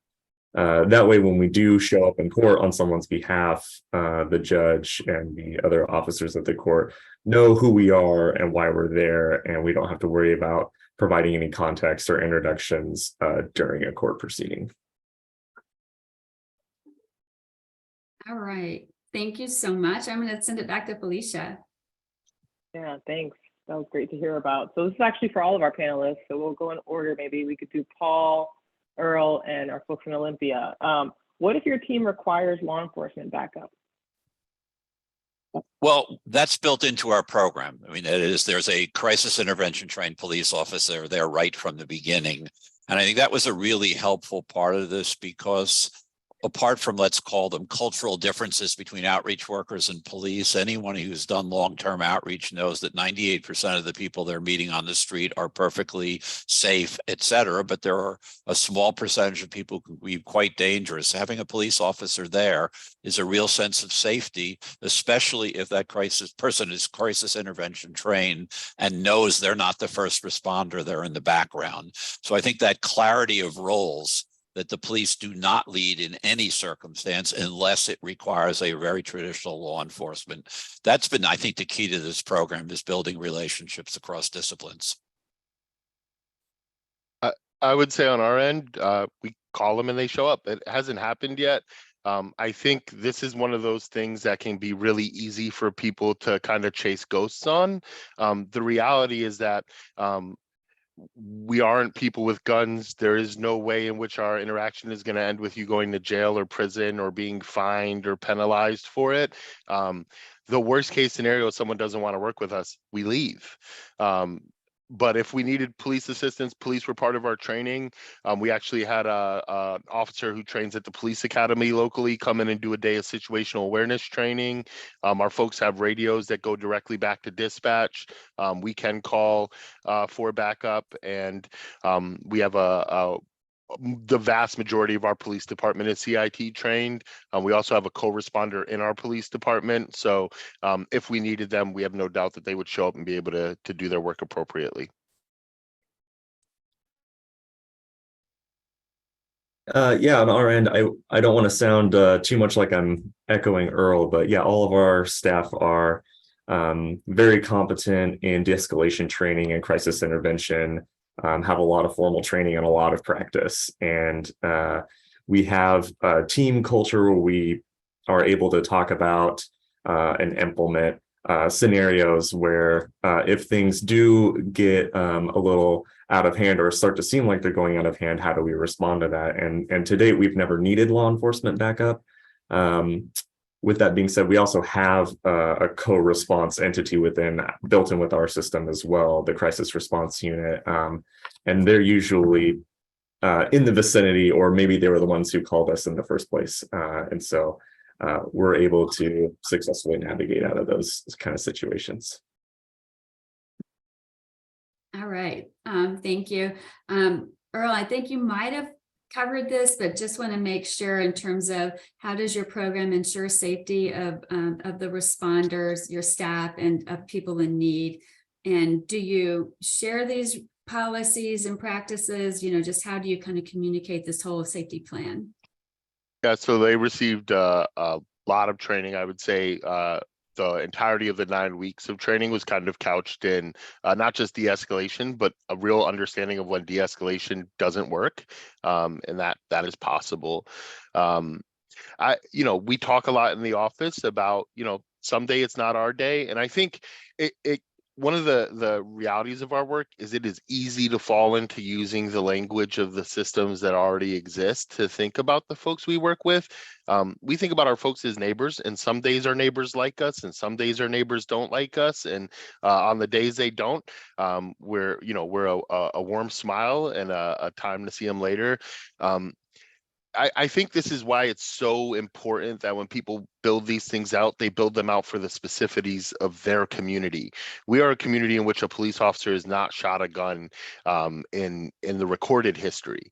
That way, when we do show up in court on someone's behalf, the judge and the other officers of the court know who we are and why we're there, and we don't have to worry about providing any context or introductions during a court proceeding. All right. Thank you so much. I'm going to send it back to Felicia. Yeah, thanks. That was great to hear about. So this is actually for all of our panelists. So we'll go in order. Maybe we could do Paul, Earl, and our folks in Olympia. What if your team requires law enforcement backup? Well, that's built into our program. I mean, there's a crisis intervention trained police officer there right from the beginning. And I think that was a really helpful part of this, because apart from, let's call them, cultural differences between outreach workers and police, anyone who's done long-term outreach knows that 98% of the people they're meeting on the street are perfectly safe, et cetera, but there are a small percentage of people who can be quite dangerous. Having a police officer there is a real sense of safety, especially if that person is crisis intervention trained and knows they're not the first responder, they're in the background. So I think that clarity of roles, that the police do not lead in any circumstance unless it requires a very traditional law enforcement. That's been, I think, the key to this program, is building relationships across disciplines. I would say on our end, we call them and they show up. It hasn't happened yet. I think this is one of those things that can be really easy for people to kind of chase ghosts on. The reality is that we aren't people with guns. There is no way in which our interaction is going to end with you going to jail or prison or being fined or penalized for it. The worst case scenario is someone doesn't want to work with us, we leave. But if we needed police assistance, police were part of our training. We actually had an officer who trains at the police academy locally come in and do a day of situational awareness training. Our folks have radios that go directly back to dispatch. We can call for backup, and we have the vast majority of our police department is CIT trained. We also have a co-responder in our police department. So if we needed them, we have no doubt that they would show up and be able to do their work appropriately. Yeah, on our end, I don't want to sound too much like I'm echoing Earl, but yeah, all of our staff are very competent in de-escalation training and crisis intervention. Have a lot of formal training and a lot of practice. And we have a team culture where we are able to talk about and implement scenarios where if things do get a little out of hand or start to seem like they're going out of hand, how do we respond to that? And to date, we've never needed law enforcement backup. With that being said, we also have a co-response entity built in with our system as well, the crisis response unit. And they're usually in the vicinity, or maybe they were the ones who called us in the first place. And so we're able to successfully navigate out of those kind of situations. All right. Thank you. Earl, I think you might have covered this, but just want to make sure in terms of how does your program ensure safety of the responders, your staff, and of people in need? And do you share these policies and practices? Just how do you kind of communicate this whole safety plan? Yeah, so they received a lot of training. I would say the entirety of the 9 weeks of training was kind of couched in not just de-escalation, but a real understanding of when de-escalation doesn't work, and that is possible. We talk a lot in the office about, someday it's not our day, and I think it one of the realities of our work is it is easy to fall into using the language of the systems that already exist to think about the folks we work with. We think about our folks as neighbors, and some days our neighbors like us, and some days our neighbors don't like us. And on the days they don't, we're a warm smile and a time to see them later. I think this is why it's so important that when people build these things out, they build them out for the specificities of their community. We are a community in which a police officer has not shot a gun in the recorded history.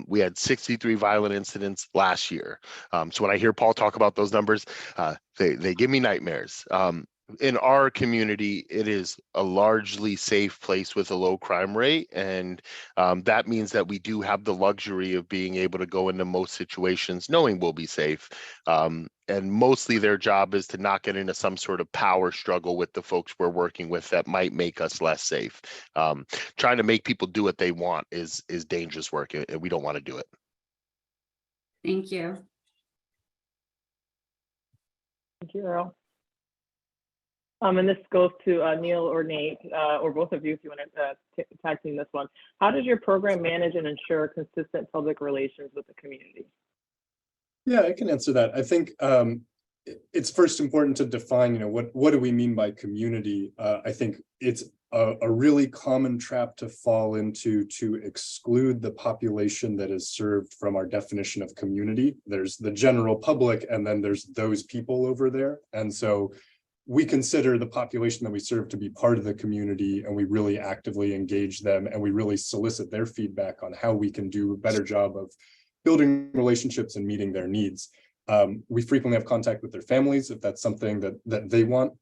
We had 63 violent incidents last year. So when I hear Paul talk about those numbers, they give me nightmares. In our community, it is a largely safe place with a low crime rate. And that means that we do have the luxury of being able to go into most situations knowing we'll be safe. And mostly their job is to not get into some sort of power struggle with the folks we're working with that might make us less safe. Trying to make people do what they want is dangerous work, and we don't want to do it. Thank you. Thank you, Earl. And this goes to Neil or Nate, or both of you if you want to tag team this one. How does your program manage and ensure consistent public relations with the community? Yeah, I can answer that. I think it's first important to define, what do we mean by community? I think it's a really common trap to fall into to exclude the population that is served from our definition of community. There's the general public, and then there's those people over there. And so we consider the population that we serve to be part of the community, and we really actively engage them, and we really solicit their feedback on how we can do a better job of building relationships and meeting their needs. We frequently have contact with their families if that's something that they want.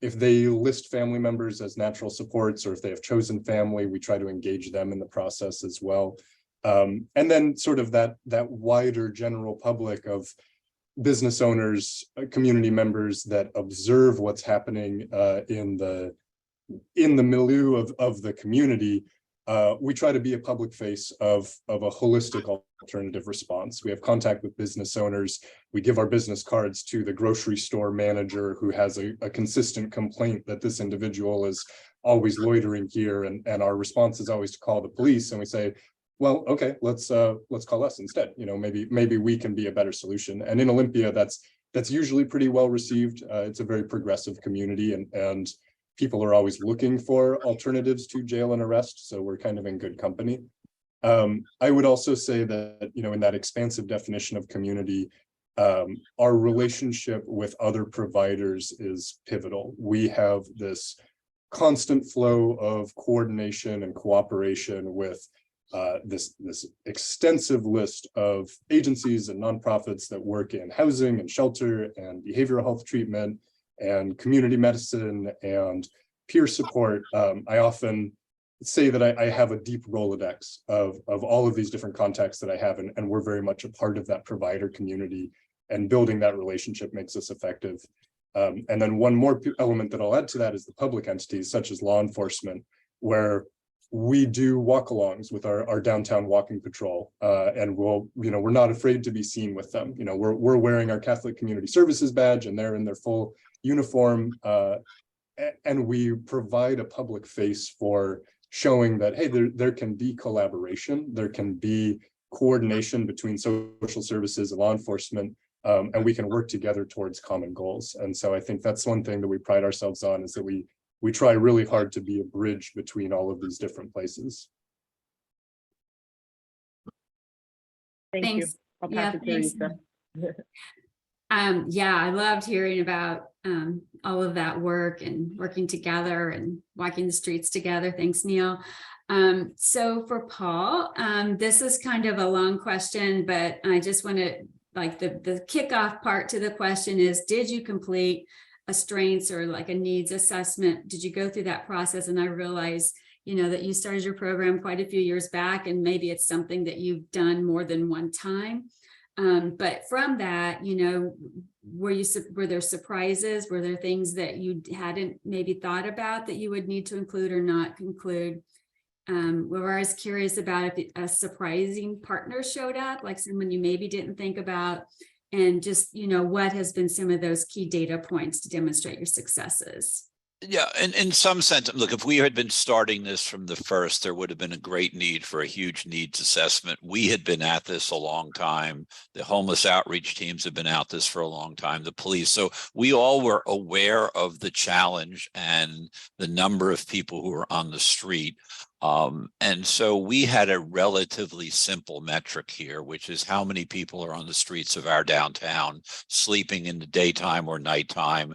If they list family members as natural supports, or if they have chosen family, we try to engage them in the process as well. And then sort of that wider general public of business owners, community members that observe what's happening in the milieu of the community. We try to be a public face of a holistic alternative response. We have contact with business owners. We give our business cards to the grocery store manager who has a consistent complaint that this individual is always loitering here, and our response is always to call the police, and we say, well, okay, let's call us instead. Maybe we can be a better solution. And in Olympia, that's usually pretty well received. It's a very progressive community, and people are always looking for alternatives to jail and arrest. So we're kind of in good company. I would also say that, in that expansive definition of community, our relationship with other providers is pivotal. We have this constant flow of coordination and cooperation with this extensive list of agencies and nonprofits that work in housing and shelter and behavioral health treatment and community medicine and peer support. I often say that I have a deep Rolodex of all of these different contacts that I have, and we're very much a part of that provider community, and building that relationship makes us effective. And then one more element that I'll add to that is the public entities such as law enforcement, where we do walk-alongs with our downtown walking patrol, and we're not afraid to be seen with them. We're wearing our Catholic Community Services badge, and they're in their full uniform, and we provide a public face for showing that, hey, there can be collaboration, there can be coordination between social services and law enforcement, and we can work together towards common goals. And so I think that's one thing that we pride ourselves on, is that we try really hard to be a bridge between all of these different places. Thank you. I'll pass it to Lisa. Yeah, I loved hearing about all of that work and working together and walking the streets together. Thanks, Neil. So for Paul, this is kind of a long question, but I just want to, like, the kickoff part to the question is, did you complete a strengths or like a needs assessment? Did you go through that process? And I realize, that you started your program quite a few years back, and maybe it's something that you've done more than one time. But from that, were there surprises? Were there things that you hadn't maybe thought about that you would need to include or not include? Where I was curious about if a surprising partner showed up, like someone you maybe didn't think about, and just, what has been some of those key data points to demonstrate your successes? Yeah, and in some sense, look, if we had been starting this from the first, there would have been a great need for a huge needs assessment. We had been at this a long time. The homeless outreach teams have been at this for a long time, the police. So we all were aware of the challenge and the number of people who were on the street. And so we had a relatively simple metric here, which is how many people are on the streets of our downtown sleeping in the daytime or nighttime.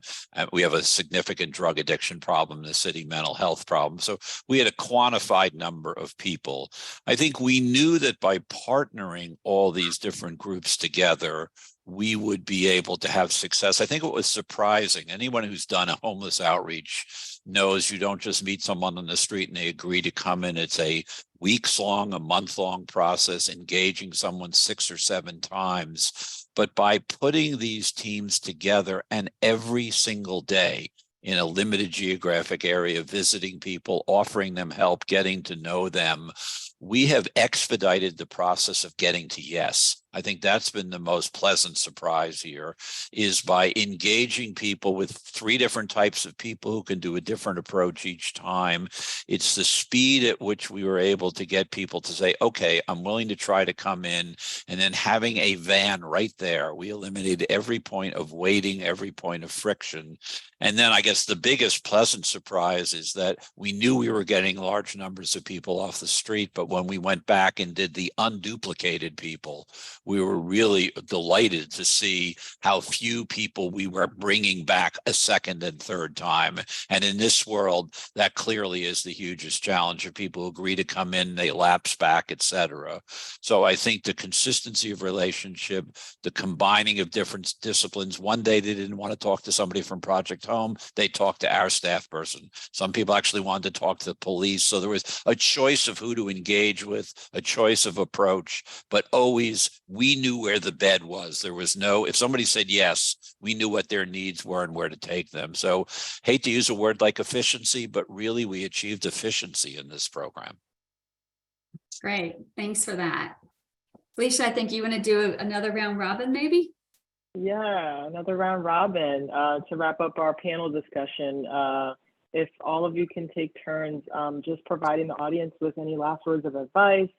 We have a significant drug addiction problem in the city, mental health problem. So we had a quantified number of people. I think we knew that by partnering all these different groups together, we would be able to have success. I think it was surprising. Anyone who's done a homeless outreach knows you don't just meet someone on the street and they agree to come in. It's a weeks-long, a month-long process, engaging someone 6 or 7 times. But by putting these teams together and every single day in a limited geographic area, visiting people, offering them help, getting to know them, we have expedited the process of getting to yes. I think that's been the most pleasant surprise here, is by engaging people with 3 different types of people who can do a different approach each time. It's the speed at which we were able to get people to say, okay, I'm willing to try to come in, and then having a van right there. We eliminated every point of waiting, every point of friction. And then I guess the biggest pleasant surprise is that we knew we were getting large numbers of people off the street, but when we went back and did the unduplicated people, we were really delighted to see how few people we were bringing back a second and third time. And in this world, that clearly is the hugest challenge of people who agree to come in, they lapse back, et cetera. So I think the consistency of relationship, the combining of different disciplines. One day they didn't want to talk to somebody from Project Home. They talked to our staff person. Some people actually wanted to talk to the police. So there was a choice of who to engage with, a choice of approach, but always we knew where the bed was. There was no, if somebody said yes, we knew what their needs were and where to take them. So hate to use a word like efficiency, but really we achieved efficiency in this program. Great. Thanks for that. Felicia, I think you want to do another round robin, maybe? Yeah, another round robin to wrap up our panel discussion. If all of you can take turns just providing the audience with any last words of advice,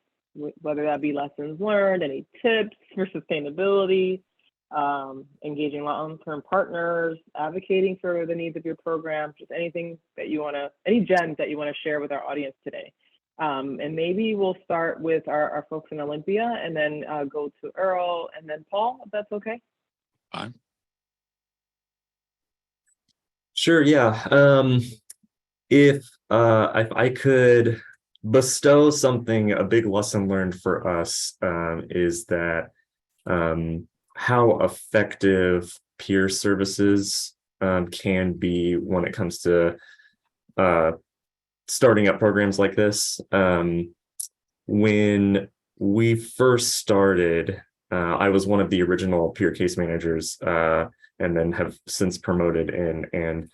whether that be lessons learned, any tips for sustainability, engaging long-term partners, advocating for the needs of your program, just anything that you want to, any gems that you want to share with our audience today. And maybe we'll start with our folks in Olympia and then go to Earl and then Paul, if that's okay. Fine. Sure, yeah. If I could bestow something, a big lesson learned for us is that how effective peer services can be when it comes to starting up programs like this. When we first started, I was one of the original peer case managers and then have since promoted in. And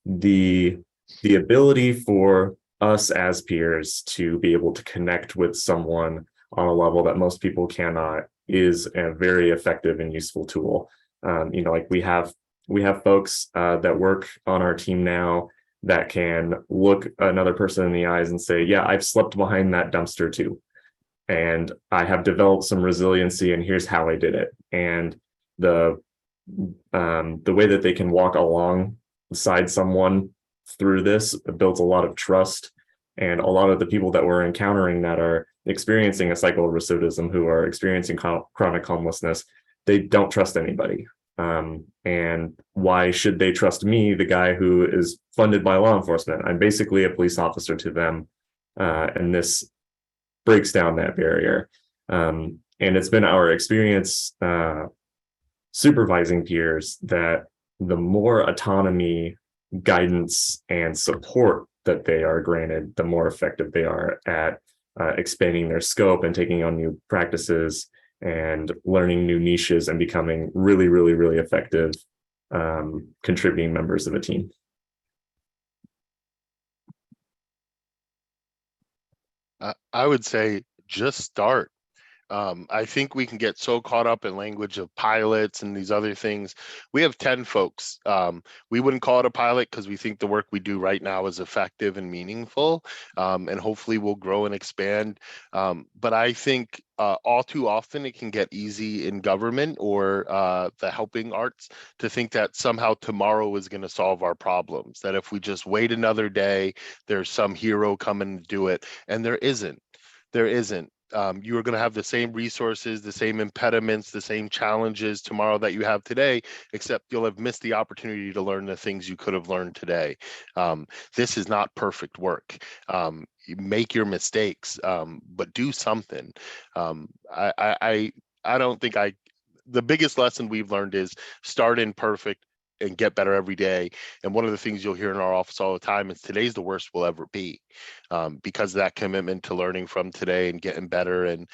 the ability for us as peers to be able to connect with someone on a level that most people cannot is a very effective and useful tool. Like we have folks that work on our team now that can look another person in the eyes and say, yeah, I've slept behind that dumpster too. And I have developed some resiliency, and here's how I did it. And the way that they can walk alongside someone through this builds a lot of trust. And a lot of the people that we're encountering that are experiencing a cycle of recidivism, who are experiencing chronic homelessness, they don't trust anybody. And why should they trust me, the guy who is funded by law enforcement? I'm basically a police officer to them. And this breaks down that barrier. And it's been our experience supervising peers that the more autonomy, guidance, and support that they are granted, the more effective they are at expanding their scope and taking on new practices and learning new niches and becoming really, really, really effective contributing members of a team. I would say just start. I think we can get so caught up in language of pilots and these other things. We have 10 folks. We wouldn't call it a pilot because we think the work we do right now is effective and meaningful, and hopefully we'll grow and expand. But I think all too often it can get easy in government or the helping arts to think that somehow tomorrow is going to solve our problems, that if we just wait another day, there's some hero coming to do it. And there isn't. There isn't. You are going to have the same resources, the same impediments, the same challenges tomorrow that you have today, except you'll have missed the opportunity to learn the things you could have learned today. This is not perfect work. You make your mistakes, but do something. I don't think the biggest lesson we've learned is start imperfect and get better every day. And one of the things you'll hear in our office all the time is today's the worst we'll ever be, because of that commitment to learning from today and getting better. And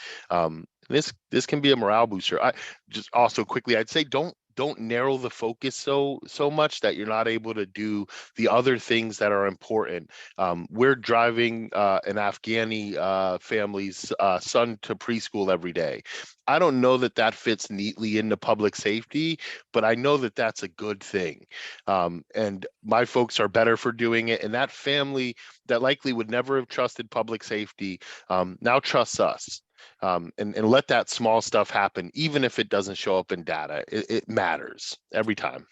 this can be a morale booster. I just also quickly, I'd say don't narrow the focus so much that you're not able to do the other things that are important. We're driving an Afghani family's son to preschool every day. I don't know that fits neatly into public safety, but I know that that's a good thing. And my folks are better for doing it. And that family that likely would never have trusted public safety now trusts us. And let that small stuff happen, even if it doesn't show up in data. It matters every time.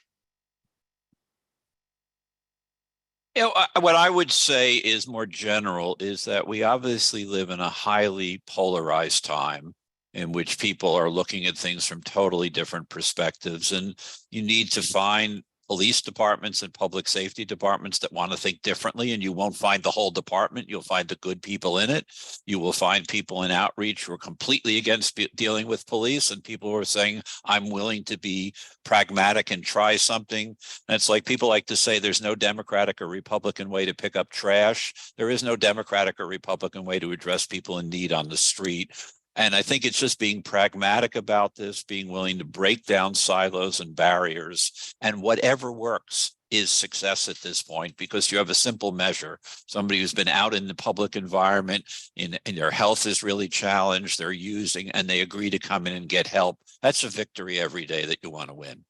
You know, what I would say is more general is that we obviously live in a highly polarized time in which people are looking at things from totally different perspectives. And you need to find police departments and public safety departments that want to think differently, and you won't find the whole department. You'll find the good people in it. You will find people in outreach who are completely against dealing with police, and people who are saying, I'm willing to be pragmatic and try something. And it's like people like to say there's no Democratic or Republican way to pick up trash. There is no Democratic or Republican way to address people in need on the street. And I think it's just being pragmatic about this, being willing to break down silos and barriers, and whatever works is success at this point, because you have a simple measure. Somebody who's been out in the public environment and their health is really challenged, they're using, and they agree to come in and get help. That's a victory every day that you want to win.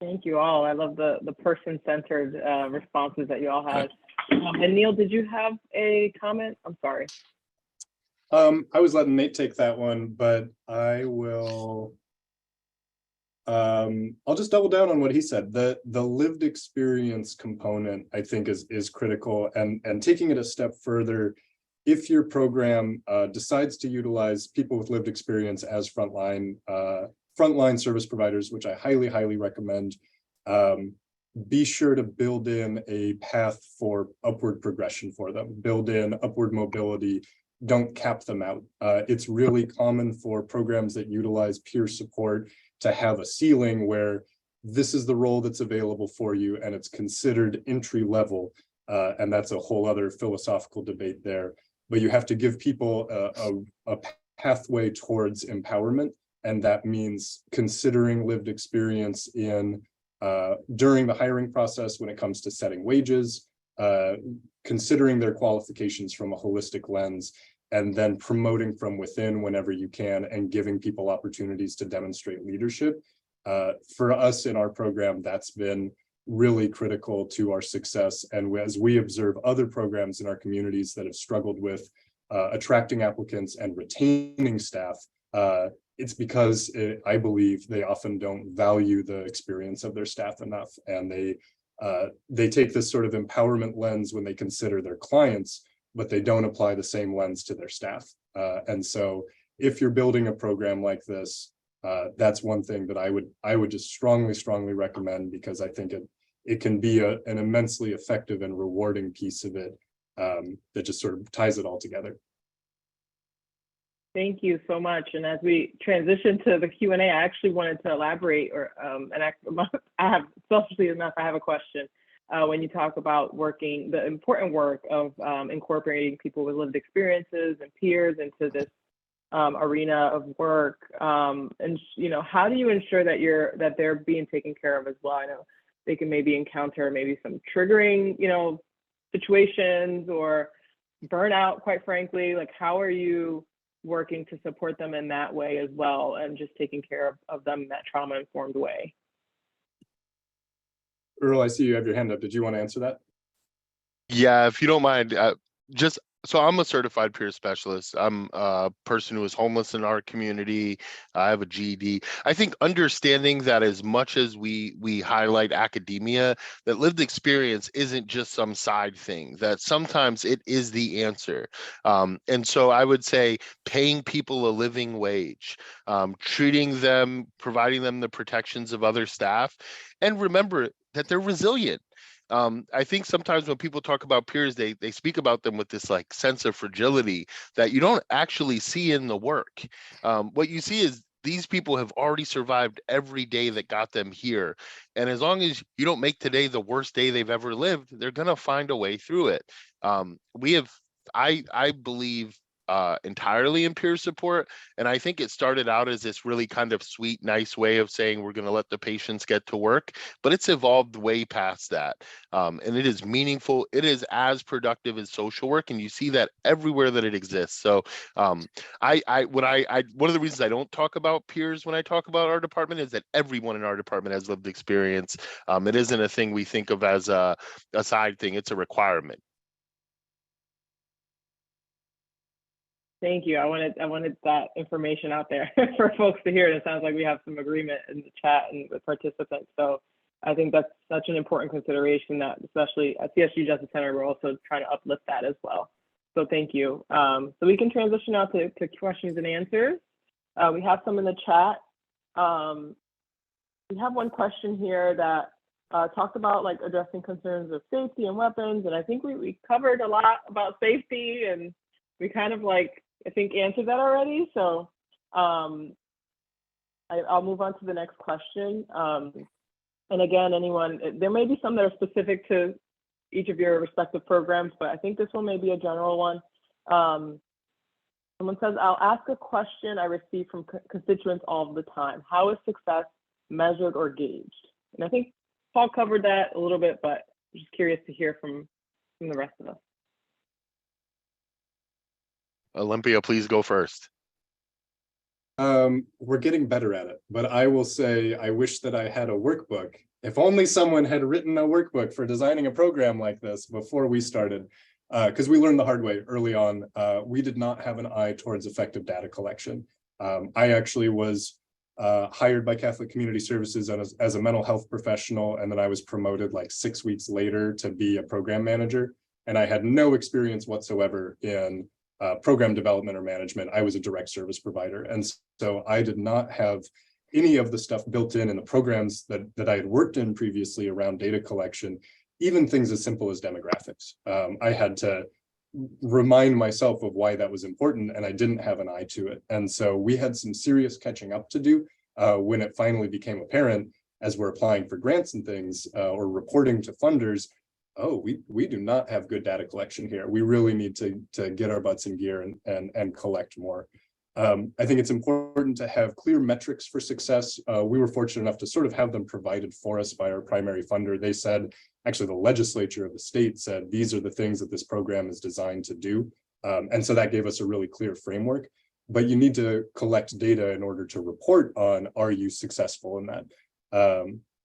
Thank you all. I love the person-centered responses that you all had. And Neil, did you have a comment? I'm sorry. I was letting Nate take that one, but I will. I'll just double down on what he said. The lived experience component, I think, is critical, and taking it a step further. If your program decides to utilize people with lived experience as frontline service providers, which I highly recommend, be sure to build in a path for upward progression for them. Build in upward mobility. Don't cap them out. It's really common for programs that utilize peer support to have a ceiling where this is the role that's available for you, and it's considered entry level. And that's a whole other philosophical debate there. But you have to give people a pathway towards empowerment. And that means considering lived experience in during the hiring process when it comes to setting wages, considering their qualifications from a holistic lens, and then promoting from within whenever you can, and giving people opportunities to demonstrate leadership. For us in our program, that's been really critical to our success. And as we observe other programs in our communities that have struggled with attracting applicants and retaining staff, it's because I believe they often don't value the experience of their staff enough, and they take this sort of empowerment lens when they consider their clients, but they don't apply the same lens to their staff. And so, if you're building a program like this, that's one thing that I would just strongly recommend, because I think it can be an immensely effective and rewarding piece of it that just sort of ties it all together. Thank you so much. And as we transition to the Q&A, I actually wanted to elaborate, or I have, selfishly enough, I have a question. When you talk about the important work of incorporating people with lived experiences and peers into this arena of work, and how do you ensure that they're being taken care of as well? I know they can maybe encounter some triggering situations, or burn out, quite frankly? Like, how are you working to support them in that way as well, and just taking care of them in that trauma-informed way? Earl, I see you have your hand up. Did you want to answer that? Yeah, if you don't mind, just so I'm a certified peer specialist. I'm a person who is homeless in our community. I have a GED. I think understanding that as much as we highlight academia, that lived experience isn't just some side thing, that sometimes it is the answer. And so I would say paying people a living wage, treating them, providing them the protections of other staff, and remember that they're resilient. I think sometimes when people talk about peers, they speak about them with this like sense of fragility that you don't actually see in the work. What you see is these people have already survived every day that got them here. And as long as you don't make today the worst day they've ever lived, they're going to find a way through it. I believe entirely in peer support. And I think it started out as this really kind of sweet, nice way of saying we're going to let the patients get to work, but it's evolved way past that. And it is meaningful. It is as productive as social work, and you see that everywhere that it exists. So one of the reasons I don't talk about peers when I talk about our department is that everyone in our department has lived experience. It isn't a thing we think of as a side thing. It's a requirement. Thank you. I wanted that information out there for folks to hear. And it sounds like we have some agreement in the chat and with participants. So I think that's such an important consideration that, especially at CSU Justice Center, we're also trying to uplift that as well. So thank you. So we can transition now to questions and answers. We have some in the chat. We have one question here that talked about like addressing concerns of safety and weapons. And I think we covered a lot about safety, and we kind of like, I think, answered that already. So I'll move on to the next question. And again, there may be some that are specific to each of your respective programs, but I think this one may be a general one. Someone says, I'll ask a question I receive from constituents all the time. How is success measured or gauged? And I think Paul covered that a little bit, but I'm just curious to hear from the rest of us. Olympia, please go first. We're getting better at it, but I will say I wish that I had a workbook. If only someone had written a workbook for designing a program like this before we started, because we learned the hard way early on. We did not have an eye towards effective data collection. I actually was hired by Catholic Community Services as a mental health professional, and then I was promoted like 6 weeks later to be a program manager, and I had no experience whatsoever in program development or management. I was a direct service provider. And so I did not have any of the stuff built in the programs that I had worked in previously around data collection, even things as simple as demographics. I had to remind myself of why that was important, and I didn't have an eye to it. And so we had some serious catching up to do when it finally became apparent as we're applying for grants and things or reporting to funders. Oh, we do not have good data collection here. We really need to get our butts in gear and collect more. I think it's important to have clear metrics for success. We were fortunate enough to sort of have them provided for us by our primary funder. They said, actually the legislature of the state said, these are the things that this program is designed to do. And so that gave us a really clear framework, but you need to collect data in order to report on, are you successful in that?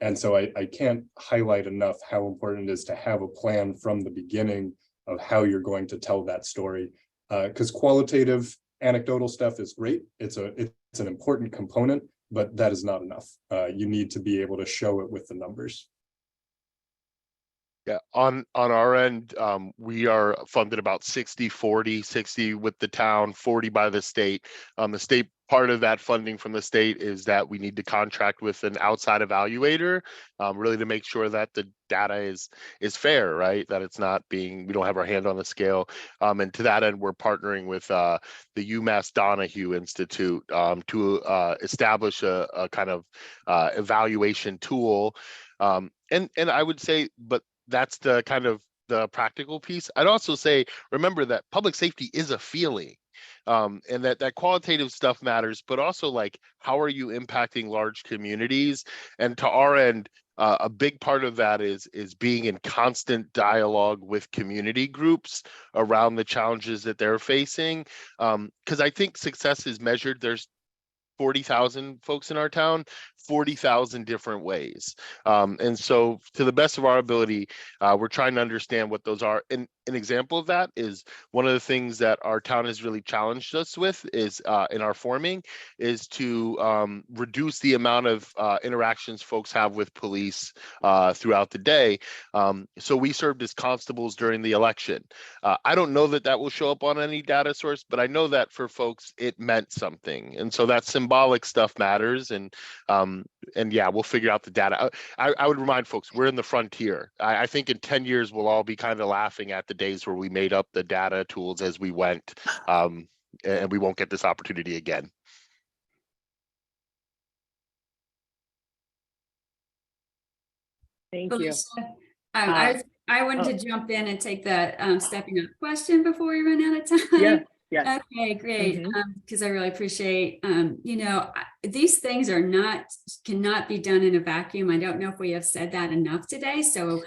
And so I can't highlight enough how important it is to have a plan from the beginning of how you're going to tell that story. Because qualitative anecdotal stuff is great. It's an important component, but that is not enough. You need to be able to show it with the numbers. Yeah, on our end, we are funded about 60-40, 60 with the town, 40 by the state. The state part of that funding from the state is that we need to contract with an outside evaluator, really to make sure that the data is fair, right? That it's not we don't have our hand on the scale. And to that end, we're partnering with the UMass Donahue Institute to establish a kind of evaluation tool. And I would say, but that's the kind of the practical piece. I'd also say, remember that public safety is a feeling, and that qualitative stuff matters, but also like, how are you impacting large communities? And to our end, a big part of that is being in constant dialogue with community groups around the challenges that they're facing. Because I think success is measured. There's 40,000 folks in our town, 40,000 different ways. And so to the best of our ability, we're trying to understand what those are. And an example of that is one of the things that our town has really challenged us with is in our forming is to reduce the amount of interactions folks have with police throughout the day. So we served as constables during the election. I don't know that that will show up on any data source, but I know that for folks, it meant something. And so that symbolic stuff matters. And yeah, we'll figure out the data. I would remind folks, we're in the frontier. I think in 10 years, we'll all be kind of laughing at the days where we made up the data tools as we went, and we won't get this opportunity again. Thank you. I wanted to jump in and take the stepping up question before we run out of time. Yes. Yes. Okay, great. Because I really appreciate, these things cannot be done in a vacuum. I don't know if we have said that enough today. So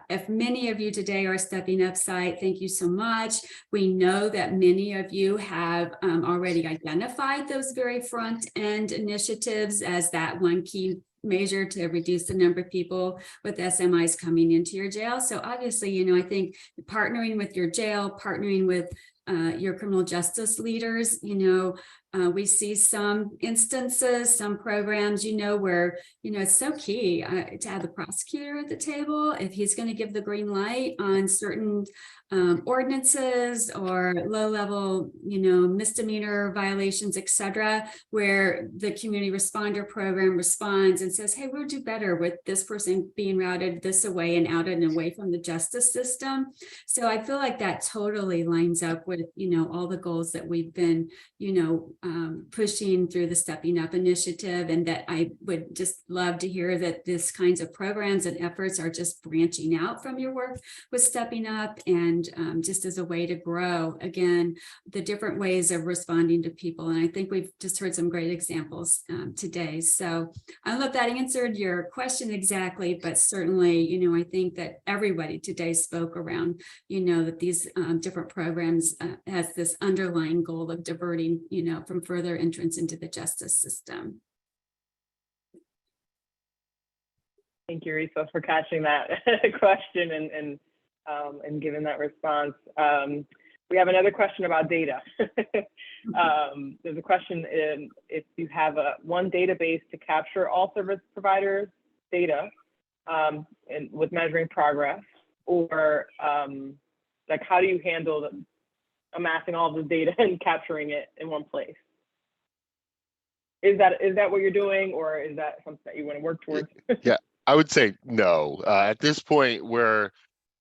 if many of you today are stepping up site, thank you so much. We know that many of you have already identified those very front end initiatives as that one key measure to reduce the number of people with SMIs coming into your jail. So obviously, I think partnering with your jail, partnering with your criminal justice leaders, we see some instances, some programs, where, it's so key to have the prosecutor at the table if he's going to give the green light on certain ordinances or low-level, misdemeanor violations, etc., where the community responder program responds and says, hey, we'll do better with this person being routed this away and outed and away from the justice system. So I feel like that totally lines up with, all the goals that we've been, pushing through the Stepping Up initiative, and that I would just love to hear that this kinds of programs and efforts are just branching out from your work with Stepping Up, and just as a way to grow, again, the different ways of responding to people. And I think we've just heard some great examples today. So I don't know if that answered your question exactly, but certainly, I think that everybody today spoke around, that these different programs has this underlying goal of diverting, from further entrance into the justice system. Thank you, Risa, for catching that question and giving that response. We have another question about data. There's a question if you have one database to capture all service providers' data and with measuring progress, or like how do you handle amassing all the data and capturing it in one place? Is that what you're doing, or is that something that you want to work towards? Yeah, I would say no. At this point, we're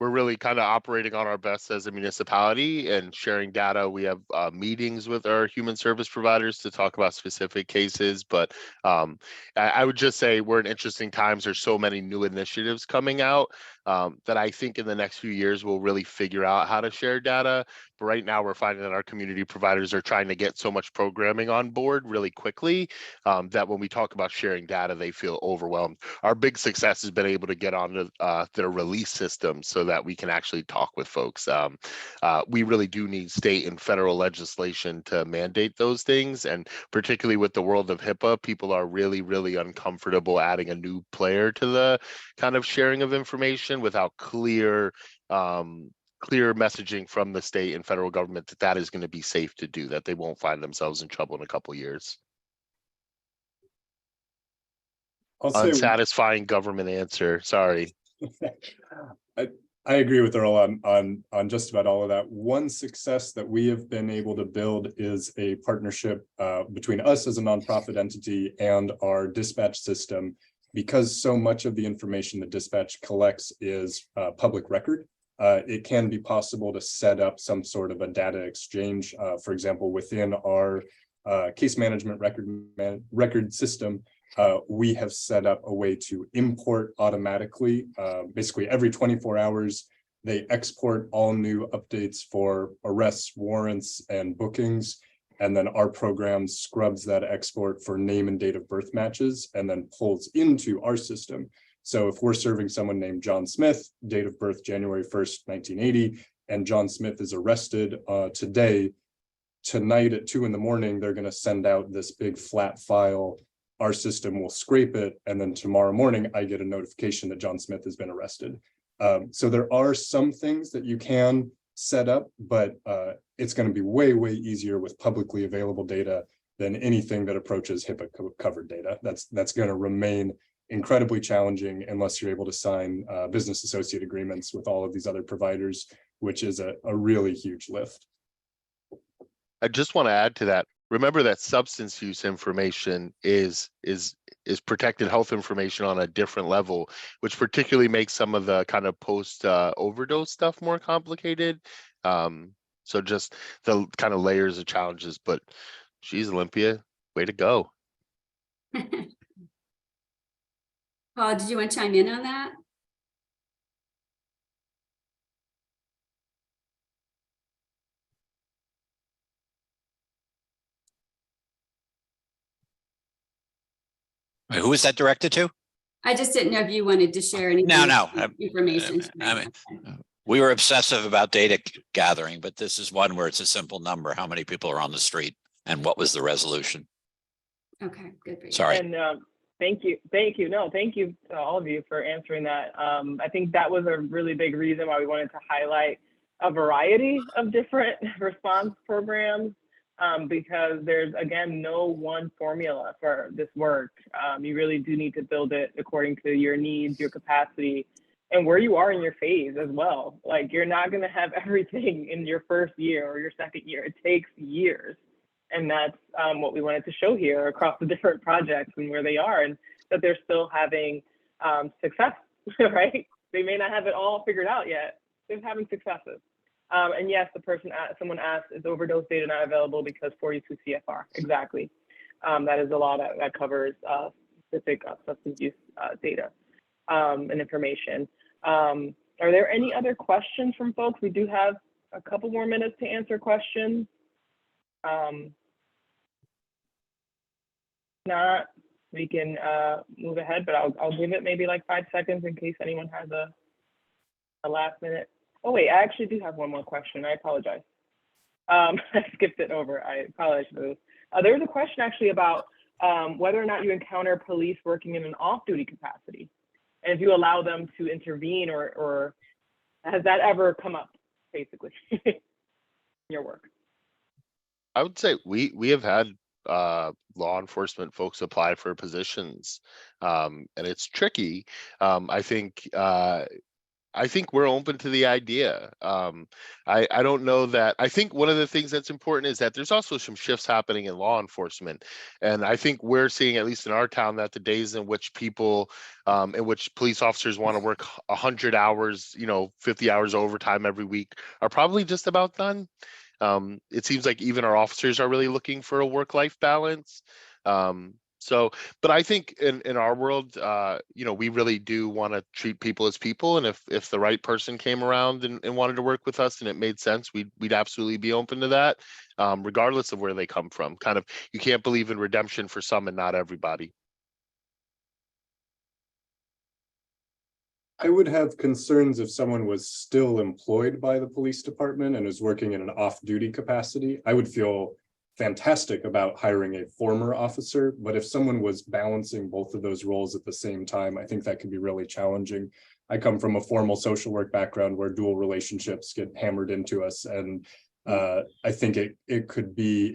really kind of operating on our best as a municipality and sharing data. We have meetings with our human service providers to talk about specific cases, but I would just say we're in interesting times. There's so many new initiatives coming out that I think in the next few years we'll really figure out how to share data. But right now we're finding that our community providers are trying to get so much programming on board really quickly that when we talk about sharing data, they feel overwhelmed. Our big success has been able to get onto their release system so that we can actually talk with folks. We really do need state and federal legislation to mandate those things. And particularly with the world of HIPAA, people are really, really uncomfortable adding a new player to the kind of sharing of information without clear messaging from the state and federal government that is going to be safe to do, that they won't find themselves in trouble in a couple of years. Unsatisfying government answer. Sorry. I agree with Earl on just about all of that. One success that we have been able to build is a partnership between us as a nonprofit entity and our dispatch system, because so much of the information that dispatch collects is public record. It can be possible to set up some sort of a data exchange, for example, within our case management record system. We have set up a way to import automatically. Basically every 24 hours, they export all new updates for arrests, warrants, and bookings. And then our program scrubs that export for name and date of birth matches and then pulls into our system. So if we're serving someone named John Smith, date of birth January 1st, 1980, and John Smith is arrested today, tonight at 2 a.m, they're going to send out this big flat file. Our system will scrape it, and then tomorrow morning I get a notification that John Smith has been arrested. So there are some things that you can set up, but it's going to be way, way easier with publicly available data than anything that approaches HIPAA covered data. That's going to remain incredibly challenging unless you're able to sign business associate agreements with all of these other providers, which is a really huge lift. I just want to add to that. Remember that substance use information is protected health information on a different level, which particularly makes some of the kind of post overdose stuff more complicated. So just the kind of layers of challenges, but geez, Olympia, way to go. Paul, did you want to chime in on that? Who is that directed to? I just didn't know if you wanted to share any information. We were obsessive about data gathering, but this is one where it's a simple number. How many people are on the street and what was the resolution? Okay, good for you. Sorry. And thank you. No, thank you to all of you for answering that. I think that was a really big reason why we wanted to highlight a variety of different response programs, because there's, again, no one formula for this work. You really do need to build it according to your needs, your capacity, and where you are in your phase as well. Like, you're not going to have everything in your first year or your second year. It takes years. And that's what we wanted to show here across the different projects and where they are, and that they're still having success, right? They may not have it all figured out yet. They're having successes. And yes, someone asked, is overdose data not available because 42 CFR? Exactly. That is a law that covers specific substance use data and information. Are there any other questions from folks? We do have a couple more minutes to answer questions. Not, we can move ahead, but I'll give it maybe like 5 seconds in case anyone has a last minute. Oh wait, I actually do have one more question. I apologize. I skipped it over. I apologize for this. There was a question actually about whether or not you encounter police working in an off-duty capacity, and if you allow them to intervene, or has that ever come up, basically, in your work? I would say we have had law enforcement folks apply for positions, and it's tricky. I think we're open to the idea. I don't know that. I think one of the things that's important is that there's also some shifts happening in law enforcement. And I think we're seeing, at least in our town, that the days in which police officers want to work 100 hours, 50 hours overtime every week are probably just about done. It seems like even our officers are really looking for a work-life balance. But I think in our world, we really do want to treat people as people. And if the right person came around and wanted to work with us and it made sense, we'd absolutely be open to that, regardless of where they come from. Kind of, you can't believe in redemption for some and not everybody. I would have concerns if someone was still employed by the police department and is working in an off-duty capacity. I would feel fantastic about hiring a former officer, but if someone was balancing both of those roles at the same time, I think that could be really challenging. I come from a formal social work background where dual relationships get hammered into us, and I think it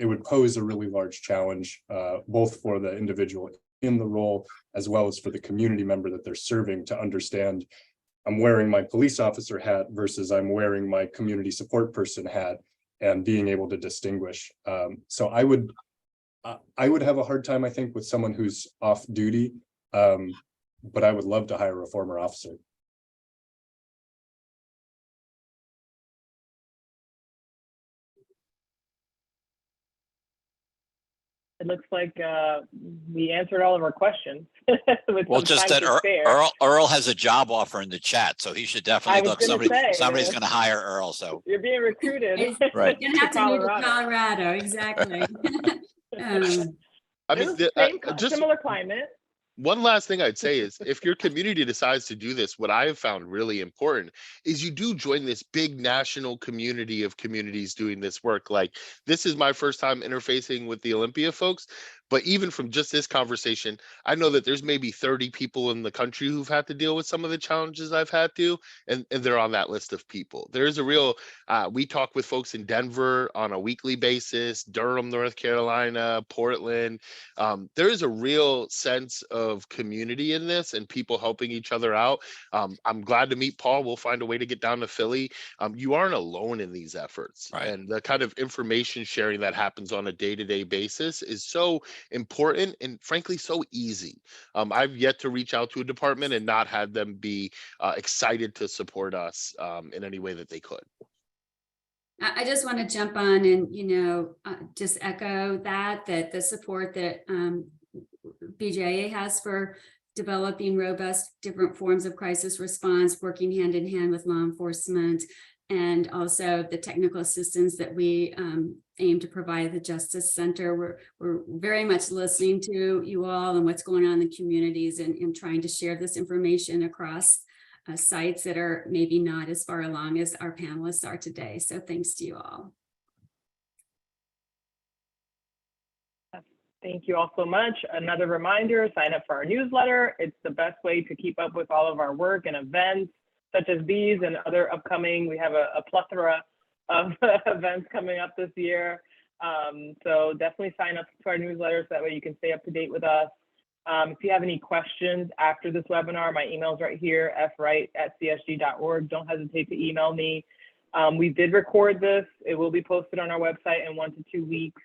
would pose a really large challenge, both for the individual in the role as well as for the community member that they're serving, to understand, I'm wearing my police officer hat versus I'm wearing my community support person hat, and being able to distinguish. So I would have a hard time, I think, with someone who's off duty, but I would love to hire a former officer. It looks like we answered all of our questions. Well, just that Earl has a job offer in the chat, so he should definitely look. Somebody's going to hire Earl. So you're being recruited. Right. You're gonna have to move to Colorado, exactly. I mean, similar climate. One last thing I'd say is if your community decides to do this, what I have found really important is you do join this big national community of communities doing this work. Like, this is my first time interfacing with the Olympia folks, but even from just this conversation, I know that there's maybe 30 people in the country who've had to deal with some of the challenges I've had to, and they're on that list of people. There's a real, we talk with folks in Denver on a weekly basis, Durham, North Carolina, Portland. There is a real sense of community in this and people helping each other out. I'm glad to meet Paul. We'll find a way to get down to Philly. You aren't alone in these efforts. Right. And the kind of information sharing that happens on a day-to-day basis is so important and frankly so easy. I've yet to reach out to a department and not had them be excited to support us in any way that they could. I just want to jump on and, just echo that the support that BJA has for developing robust different forms of crisis response, working hand in hand with law enforcement, and also the technical assistance that we aim to provide at the Justice Center. We're very much listening to you all and what's going on in the communities and trying to share this information across sites that are maybe not as far along as our panelists are today. So thanks to you all. Thank you all so much. Another reminder, sign up for our newsletter. It's the best way to keep up with all of our work and events such as these and other upcoming. We have a plethora of events coming up this year. So definitely sign up to our newsletter so that way you can stay up to date with us. If you have any questions after this webinar, my email's right here, fwright@csg.org. Don't hesitate to email me. We did record this. It will be posted on our website in 1 to 2 weeks.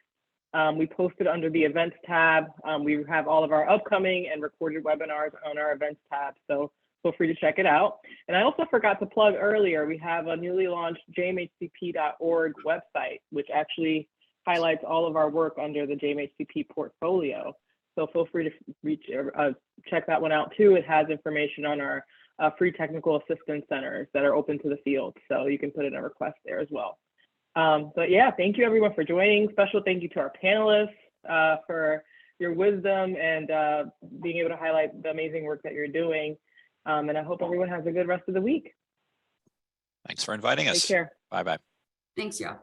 We posted under the events tab. We have all of our upcoming and recorded webinars on our events tab. So feel free to check it out. And I also forgot to plug earlier, we have a newly launched jmhcp.org website, which actually highlights all of our work under the JMHCP portfolio. So feel free to check that one out too. It has information on our free technical assistance centers that are open to the field. So you can put in a request there as well. But yeah, thank you everyone for joining. Special thank you to our panelists for your wisdom and being able to highlight the amazing work that you're doing. And I hope everyone has a good rest of the week. Thanks for inviting us. Take care. Bye-bye. Thanks, y'all.